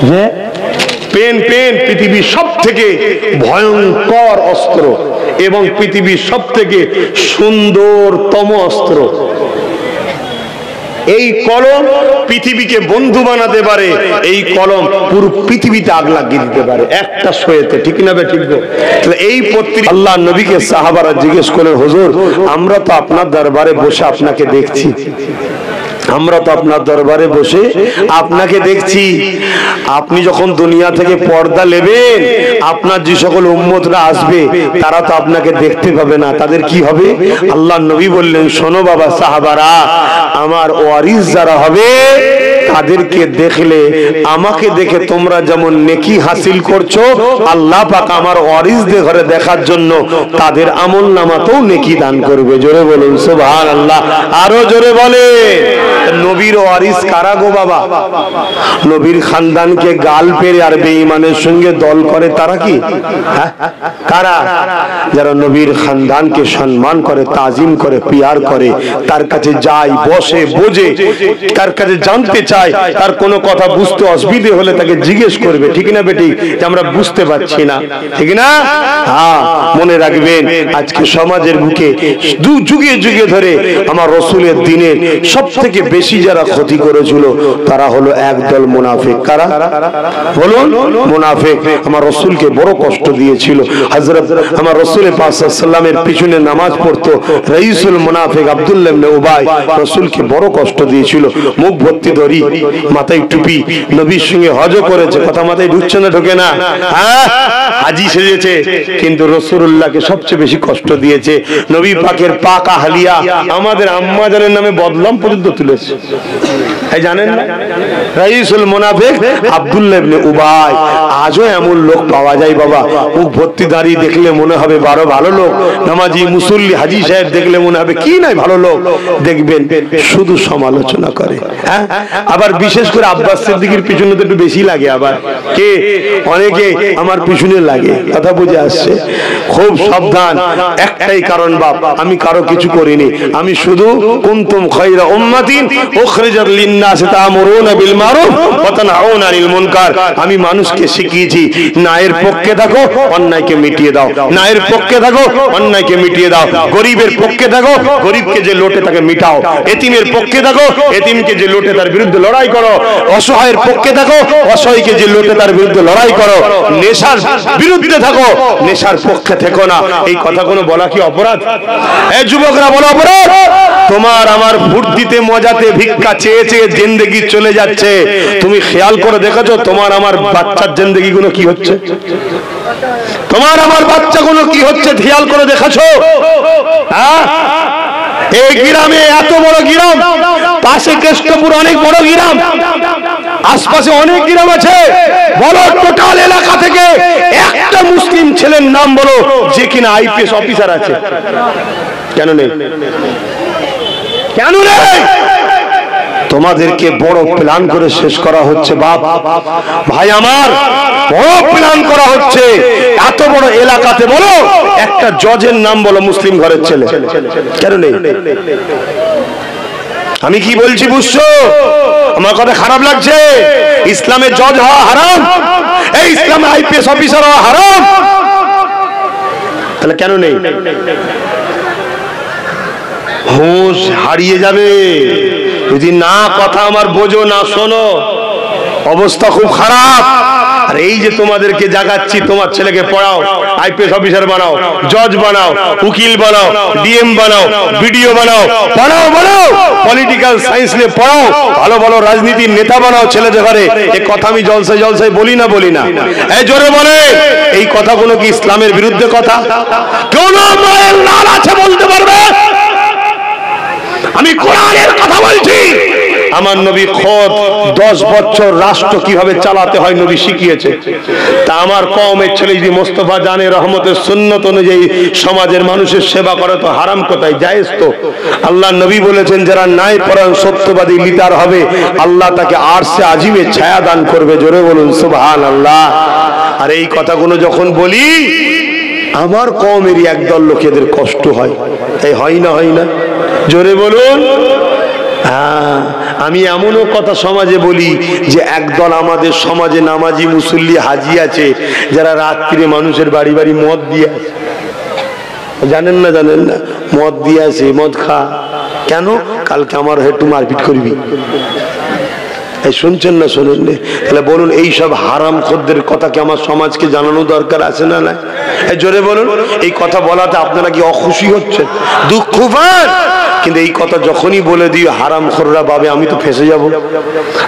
যে পেন পৃথিবীর সব থেকে ভয়ঙ্কর অস্ত্র এবং পৃথিবীর সব থেকে সুন্দরতম অস্ত্র। এই কলম পৃথিবীকে বন্ধু বানাতে পারে, এই কলম পুরো পৃথিবীতে আগ লাগিয়ে দিতে পারে একটা সয়েতে, ঠিক না বে ঠিক? তাহলে এই পত্রিকা আল্লাহ নবীকে সাহাবারা জিজ্ঞেস করলেন, হুজুর আমরা তো আপনার দরবারে বসে আপনাকে দেখছি, আমরা তো আপনার দরবারে বসে আপনাকে দেখছি, আপনি যখন দুনিয়া থেকে পর্দা নেবেন আপনার যে সকল উম্মতরা আসবে তারা তো আপনাকে দেখতে পাবে না, তাদের কি হবে? আল্লাহ নবী বললেন, শোনো বাবা সাহাবারা, আমার ওয়ারিস যারা হবে তাদেরকে দেখলে আমাকে দেখে তোমরা যেমন নেকি হাসিল করছো, আল্লাহ পাক আমার ওয়ারিসদের ঘরে দেখার জন্য তাদের আমলনামাতেও নেকি দান করবে। জোরে বলুন সুবহানাল্লাহ, আরো জোরে বলে। নবীর ওয়ারিস কারা গো বাবা? নবীর খানদানকে গাল পেরে আর বেঈমানের সঙ্গে দল করে তারা কি? কারা? যারা নবীর খানদানকে সম্মান করে, তাজিম করে, পিয়ার করে, তার কাছে যায়, বসে, বোঝে, তার কাছে জানতে চায়, তার কোনো কথা বুঝতে অসুবিধে হলে তাকে জিজ্ঞেস করবে, ঠিক না বেটি, যে আমরা বুঝতে পারছি না, ঠিক না? হ্যাঁ, মনে রাখবেন আজকে সমাজের বুকে যুগে যুগে ধরে আমার রাসূলের দ্বীনের সব থেকে বেশি যারা ক্ষতি করেছিল তারা হলো একদল মুনাফিক। কারা? বলুন, মুনাফিক। আমার রাসূলকে বড় কষ্ট দিয়েছিল। হযরত আমার রাসূল পাক সাল্লাল্লাহু আলাইহি ওয়াসাল্লামের পিছনে নামাজ পড়তো রাইসুল মুনাফিক আব্দুল্লাহ ইবনে উবাই, রাসূলকে বড় কষ্ট দিয়েছিল। মুখ ভর্তি দড়ি, মাথায় টুপি, নবীর সঙ্গে হজ করেছে, কথা মাথায় ঢুকছে না, ঢোকে না? হ্যাঁ, হাজী সেজেছে, কিন্তু রাসূলুল্লাহকে সবচেয়ে বেশি কষ্ট দিয়েছে। নবী পাকের পাক আহলিয়া আমাদের আম্মা জানের নামে বদনাম পর্যন্ত তুলেছে, এই জানেন না? রাইসুল মুনাফিক আব্দুল্লাহ ইবনে উবাই। আজও এমন লোক পাওয়া যায় বাবা, মুখ ভর্তি দাড়ি দেখলে মনে হবে বড় ভালো লোক, নামাজি মুসল্লি হাজী সাহেব দেখলে মনে হবে কি নাই ভালো লোক, দেখবেন শুধু সমালোচনা করে। হ্যাঁ, আবার বিশেষ করে আব্বাস সিদ্দিকীর পিছনে তো একটু বেশি লাগে। আবার কে? অনেকে আমার পিছনে লাগে, কথা বুঝে আসছে? খুব সাবধান, একটাই কারণ বাপ, আমি কারো কিছু করিনি, আমি শুধু কুনতুম খায়রা উম্মাতিন উখরিজাত লিন-নাসি তা'মুরুনা বিল মারুফ ওয়া তানহাউনা আনিল মুনকার। আমি মানুষকে শিখিয়েছি, ন্যায়ের পক্ষে থাকো, অন্যায়কে মিটিয়ে দাও, ন্যায়ের পক্ষে থাকো, অন্যায়কে মিটিয়ে দাও, গরিবের পক্ষে থাকো, গরিবকে যে লোটে তাকে মিটাও, এতিমের পক্ষে থাকো, এতিমকে যে লোটে তার বিরুদ্ধে লড়াই করো, অসহায়ের পক্ষে থাকো, অসহায়কে যে লোটে তার বিরুদ্ধে লড়াই করো, নেশার বিরুদ্ধে থাকো, নেশার পক্ষে থেকো না। এই কথাগুলো বলা কি অপরাধ? এই যুবকরা, বলো অপরাধ? তোমার আমার ফুর্তিতে মজাতে ভিক্ষা চেয়ে চেয়ে জিন্দেগি চলে যাচ্ছে, তুমি খেয়াল করে দেখেছো তোমার আমার বাচ্চার জিন্দেগি গুলো কি হচ্ছে? তোমার আমার বাচ্চাগুলো কি হচ্ছে খেয়াল করে দেখেছো? হ্যাঁ, এই গ্রামে এত বড় গ্রাম, পাশে কেষ্টপুর অনেক বড় গ্রাম, আশপাশে অনেক গ্রাম আছে, বলো টোটাল এলাকা থেকে একটা মুসলিম ছেলের নাম বলো যে কিনা আইপিএস অফিসার আছে? কেন নেই? কেন নেই? তোমাদেরকে বড় প্ল্যান করে শেষ করা হচ্ছে বাপ, ভাই আমার, বড় প্ল্যান করা হচ্ছে। এত বড় এলাকাতে বলো একটা জজের নাম বলো মুসলিম ঘরের ছেলে, কেন নেই? আমি কি বলছি বুঝছো? আমার কথা খারাপ লাগছে? ইসলামের জজ হওয়া হারাম, এই ইসলামের আইপিএস অফিসার হওয়া হারাম, তাহলে কেন নেই? হুঁশ হারিয়ে যাবে যদি না কথা আমার বোঝো, না শোনো, অবস্থা খুব খারাপ। আর এই যে তোমাদেরকে জাগাচ্ছি, তোমার ছেলেকে পড়াও, আইপিএস অফিসার বানাও, জজ বানাও, উকিল বানাও, ডিএম বানাও, বিডিও বানাও, বানাও বানাও, পলিটিক্যাল সায়েন্স নিয়ে পড়াও, ভালো ভালো রাজনীতির নেতা বানাও ছেলেদের ঘরে। এই কথা আমি জলসায় জলসায় বলি না, বলি না? এই জোরে বলে, এই কথাগুলো কি ইসলামের বিরুদ্ধে কথা? কোন মায়ের লাল আছে বলতে পারবে? আমি কোরআনের কথা বলছি। আমার নবী খোদ 10 বছর রাষ্ট্র কিভাবে চালাতে হয় নবী শিখিয়েছে। তা আমার কওমের ছেলে যদি মোস্তফা জানে রহমতের সুন্নত অনুযায়ী সমাজের মানুষের সেবা করে তো হারাম কোথায়? জায়েজ তো। আল্লাহ নবী বলেছেন যারা ন্যায়পরায়ণ সত্যবাদী লিডার হবে আল্লাহ তাকে আরশে আজিমে ছায়া দান করবে। জোরে বলুন সুবহানাল্লাহ। আর এই কথাগুলো যখন বলি আমার কওমেরই একদল লোকেদের কষ্ট হয়, এই হয় না? হয় না? জোরে বলুন। হ্যাঁ, আমি এমনও কথা সমাজে বলি যে একদল আমাদের সমাজে নামাজি মুসল্লি হাজি আছে যারা রাত্রিরে মানুষের বাড়ি বাড়ি মদ দিয়ে আসে। জানেন না? জানেন না? মদ দিয়ে আসে, মদ খা। কেন? কালকে আমার একটু মারপিট করবি। এই শুনছেন না শোনেন? তাহলে বলুন, এই সব হারাম খদ্দের কথা কি আমার সমাজকে জানানো দরকার আছে না? না, জোরে বলুন। এই কথা বলাতে আপনারা কি অখুশি হচ্ছেন, দুঃখ পান? কিন্তু এই কথা যখনই বলে দিই হারাম খোররা ভাবে আমি তো ফেঁসে যাব,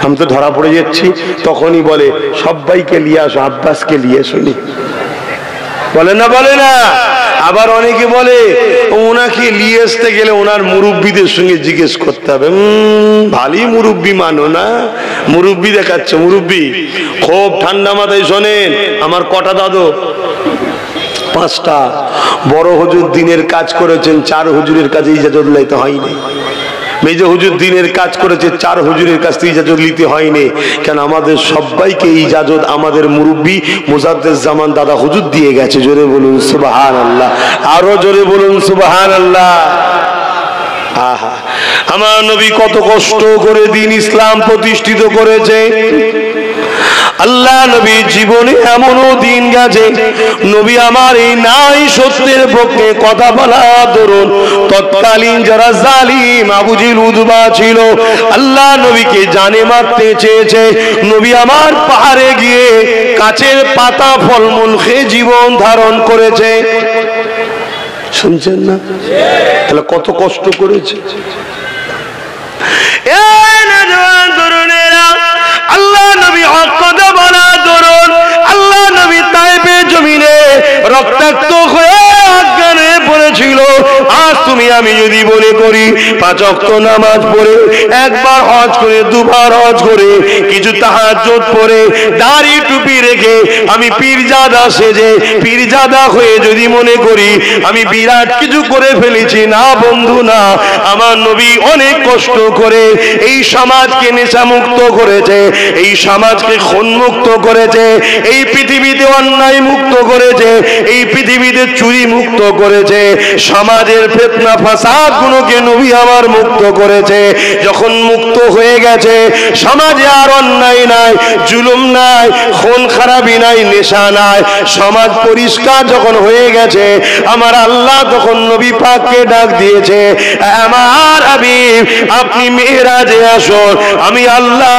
আমি তো ধরা পড়ে যাচ্ছি, তখনই বলে সবাইকে নিয়ে আসো, আব্বাসকে নিয়ে শুনি, বলে না? বলে না? আবার অনেকে বলে ওনাকে নিয়ে আসতে গেলে ওনার মুরব্বীদের সঙ্গে জিজ্ঞেস করতে হবে। ভালোই মুরব্বী মানো না, মুরব্বী দেখাচ্ছে। মুরব্বী খুব ঠান্ডা মাথায় শোনেন, আমার কটা দাদু? 5টা। বড় হুজুর দিনের কাজ করেছেন, 4 হুজুরের কাছে ইজাজত লাইতে হয়নি। মেজো হুজুর দিনের কাজ করেছে, 4 হুজুরের কাছ থেকে ইজাজত নিতে হয়নি। কেন? আমাদের সবাইকে ইজাজত আমাদের মুরব্বী মুজাদ্দেদ জামান দাদা হুজুর দিয়ে গেছে। জোরে বলুন সুবহানাল্লাহ, আরো জোরে বলুন সুবহানাল্লাহ। আহা, আমার নবী কত কষ্ট করে দিন ইসলাম প্রতিষ্ঠিত করেছে। আল্লাহ নবী জীবনে এমনও দিন গেছে, নবী আমার এই নাই সত্যের পক্ষে কথা বলা ধরুন, তৎকালীন যারা জালিম আবু জিল উতবা ছিল, আল্লাহ নবীকে জানে মারতে চেয়েছে। নবী আমার পাহাড়ে গিয়ে গাছের পাতা ফলমূল খেয়ে জীবন ধারণ করেছে। শুনছেন না? তাহলে কত কষ্ট করেছে। আল্লাহ নবী হক কথা বলা ধরুন, আল্লাহ নবী তাইফে জমিনে রক্তাক্ত হয়ে অজ্ঞান হয়ে পড়েছিল। আজ তুমি আমি যদি মনে করি 5 ওয়াক্ত নামাজ পড়ে, একবার হজ করে, 2বার হজ করে, কিছু তাহাজ্জুদ পড়ে, দাড়ি টুপি রেখে আমি পীরজাদা সেজে পীরজাদা হয়ে যদি মনে করি আমি বিরাট কিছু করে ফেলেছি, না বন্ধু না। আমার নবী অনেক কষ্ট করে এই সমাজকে নেশামুক্ত করেছে, এই সমাজকে খুনমুক্ত করেছে, এই পৃথিবীতে অন্যায় মুক্ত করেছে, এই পৃথিবীতে চুরি মুক্ত করেছে, সমাজের ফিতনা ফাসাদ গুলোকে নবী আমার মুক্ত করেছে। যখন মুক্ত হয়ে গেছে, সমাজে আর অন্যায় নাই, জুলুম নাই, খুন খারাপি নাই, নেশা নাই, সমাজ পরিষ্কার যখন হয়ে গেছে, আমার আল্লাহ তখন নবী পাককে ডাক দিয়েছে, আমার হাবিব আপনি মেরাজে আসুন, আমি আল্লাহ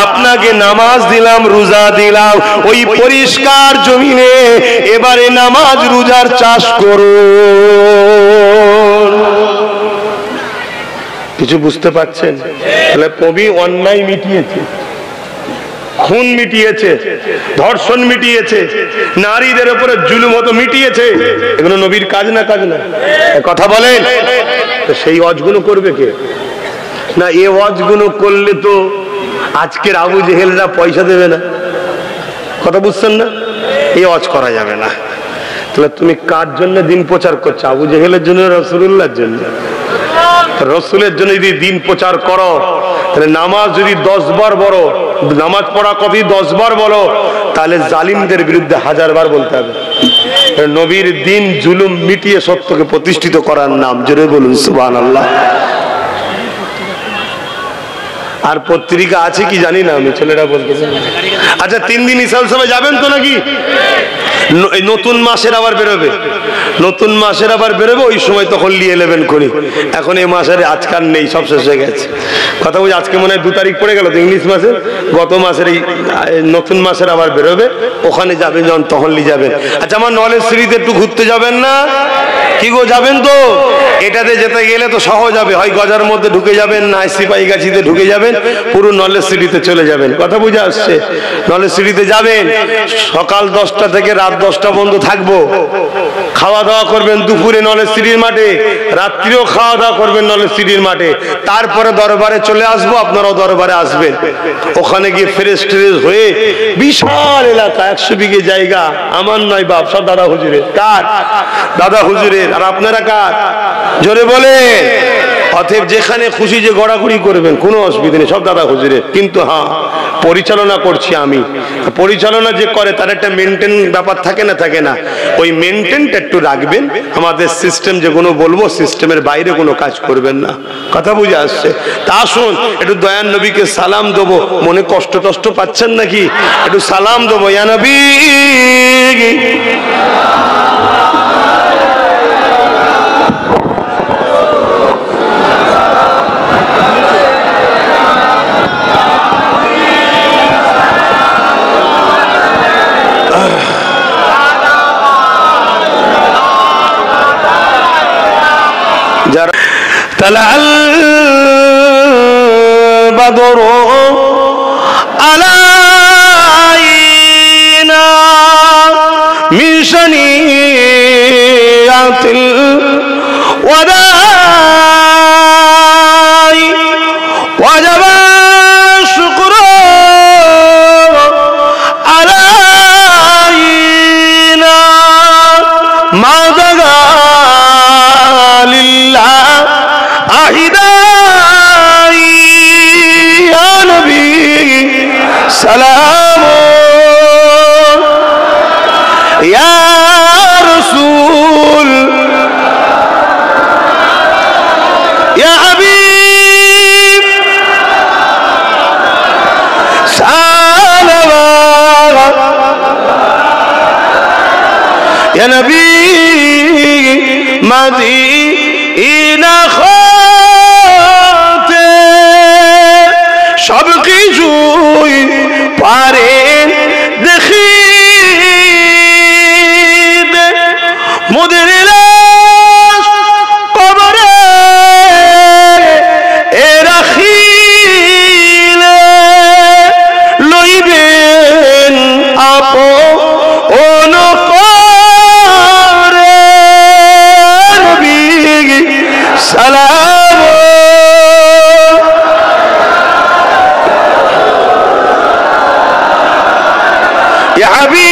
আপনাকে নামাজ দিলাম, রোজা দিলাম, ওই পরিষ্কার জমিনে এবারে নামাজ রোজার চাষ করুন। কিছু বুঝতে পারছেন? তাহলে কবি অন্যায় মিটিয়েছে, খুন মিটিয়েছে, ধর্ষণ মিটিয়েছে, নারীদের উপরে জুলুম হতো মিটিয়েছে। এগুলো নবীর কাজ না? কাজ না? কথা বলেন। সেই ওয়াজগুলো করবে কে? না, এ ওয়াজগুলো করলে তো আজকের আবু জেহেলরা পয়সা দেবে না। কথা বুঝছেন না? এই ওয়াজ করা যাবে না। তাহলে তুমি কার জন্য দিন প্রচার করছো? আবু জেহেলের জন্য, রাসূলুল্লাহর জন্য? রসুলের জন্য যদি দিন প্রচার করো, তাহলে নামাজ যদি 10 বার বলো, নামাজ পড়া কতই 10 বার বলো, তাহলে জালিমদের বিরুদ্ধে 1000 বার বলতে হবে। নবীর দিন জুলুম মিটিয়ে সত্যকে প্রতিষ্ঠিত করার নাম। জোরে বলুন সুবহানাল্লাহ। আর পত্রিকা আছে কি জানি না, আমি ছেলেরা বলতেছে। আচ্ছা, 3 দিন ইসাল সবাই যাবেন তো নাকি? নতুন মাসের আবার বেরোবে, নতুন মাসের আবার বেরোবে, ওই সময় তখন নিয়ে নেবেন করি। এখন এই মাসের আজকাল নেই, সব শেষ হয়ে গেছে। কথা বলছি, আজকে মনে হয় 2 তারিখ পড়ে গেল তো ইংলিশ মাসের, গত মাসের এই নতুন মাসের আবার বেরোবে, ওখানে যাবেন যখন তখন নিয়ে যাবেন। আচ্ছা, আমার নলেজ সিরিজে একটু ঘুরতে যাবেন না? কি গো, যাবেন তো? এটাতে যেতে গেলে তো সহজ হবে, হয় গজার মধ্যে ঢুকে যাবেন, না সিপাহীগাছিতে ঢুকে যাবেন, পুরো নলেজ সিটিতে চলে যাবেন। কথা বুঝে আসছে? নলেজ সিটিতে যাবেন, সকাল 10টা থেকে রাত 10টা পর্যন্ত থাকবো, খাওয়া দাওয়া করবেন দুপুরে নলেজ সিটির মাঠে, রাত্রিও খাওয়া দাওয়া করবেন নলেজ সিটির মাঠে, তারপরে দরবারে চলে আসবো, আপনারাও দরবারে আসবেন। ওখানে গিয়ে ফ্রেশ ট্রেশ হয়ে, বিশাল এলাকা, 100 বিঘে জায়গা, আমার নয় বাপ, সব দাদা হুজুরের। কার? দাদা হুজুরের। আর আপনারা কার? জোরে বলেন। অতএব যেখানে খুশি যে গড়াগড়ি করবেন, কোনো অসুবিধা নেই, সব দাদা হুজুরের। কিন্তু হ্যাঁ, পরিচালনা করছি আমি। পরিচালনা যে করে তার একটা মেনটেন ব্যাপার থাকে না? থাকে না? ওই মেনটেনটা একটু রাখবেন। আমাদের সিস্টেম যেগুলো বলবো, সিস্টেমের বাইরে কোনো কাজ করবেন না। কথা বুঝে আসছে? তা আসুন, একটু দয়ান নবীকে সালাম দেবো। মনে কষ্ট টষ্ট পাচ্ছেন নাকি? একটু সালাম দেবো। ইয়া নবী, তালাল বাদরু আলাইনা মিন শানিয়াতিল ওয়াদাই ওয়াজাবা শুকরু আলাইনা মা দাগা লিল্লাহ আহিদাই ইয়া নবী সালাম ইয়া রাসূল ইয়া হাবিব সালাওয়াত ইয়া নবী মদিনা হতে সব কিছুই পারেন দেখিতে মোদের লাশ কবরে রাখিলে লইবেন আপন করে নবী সালাম ইয়া হাবিব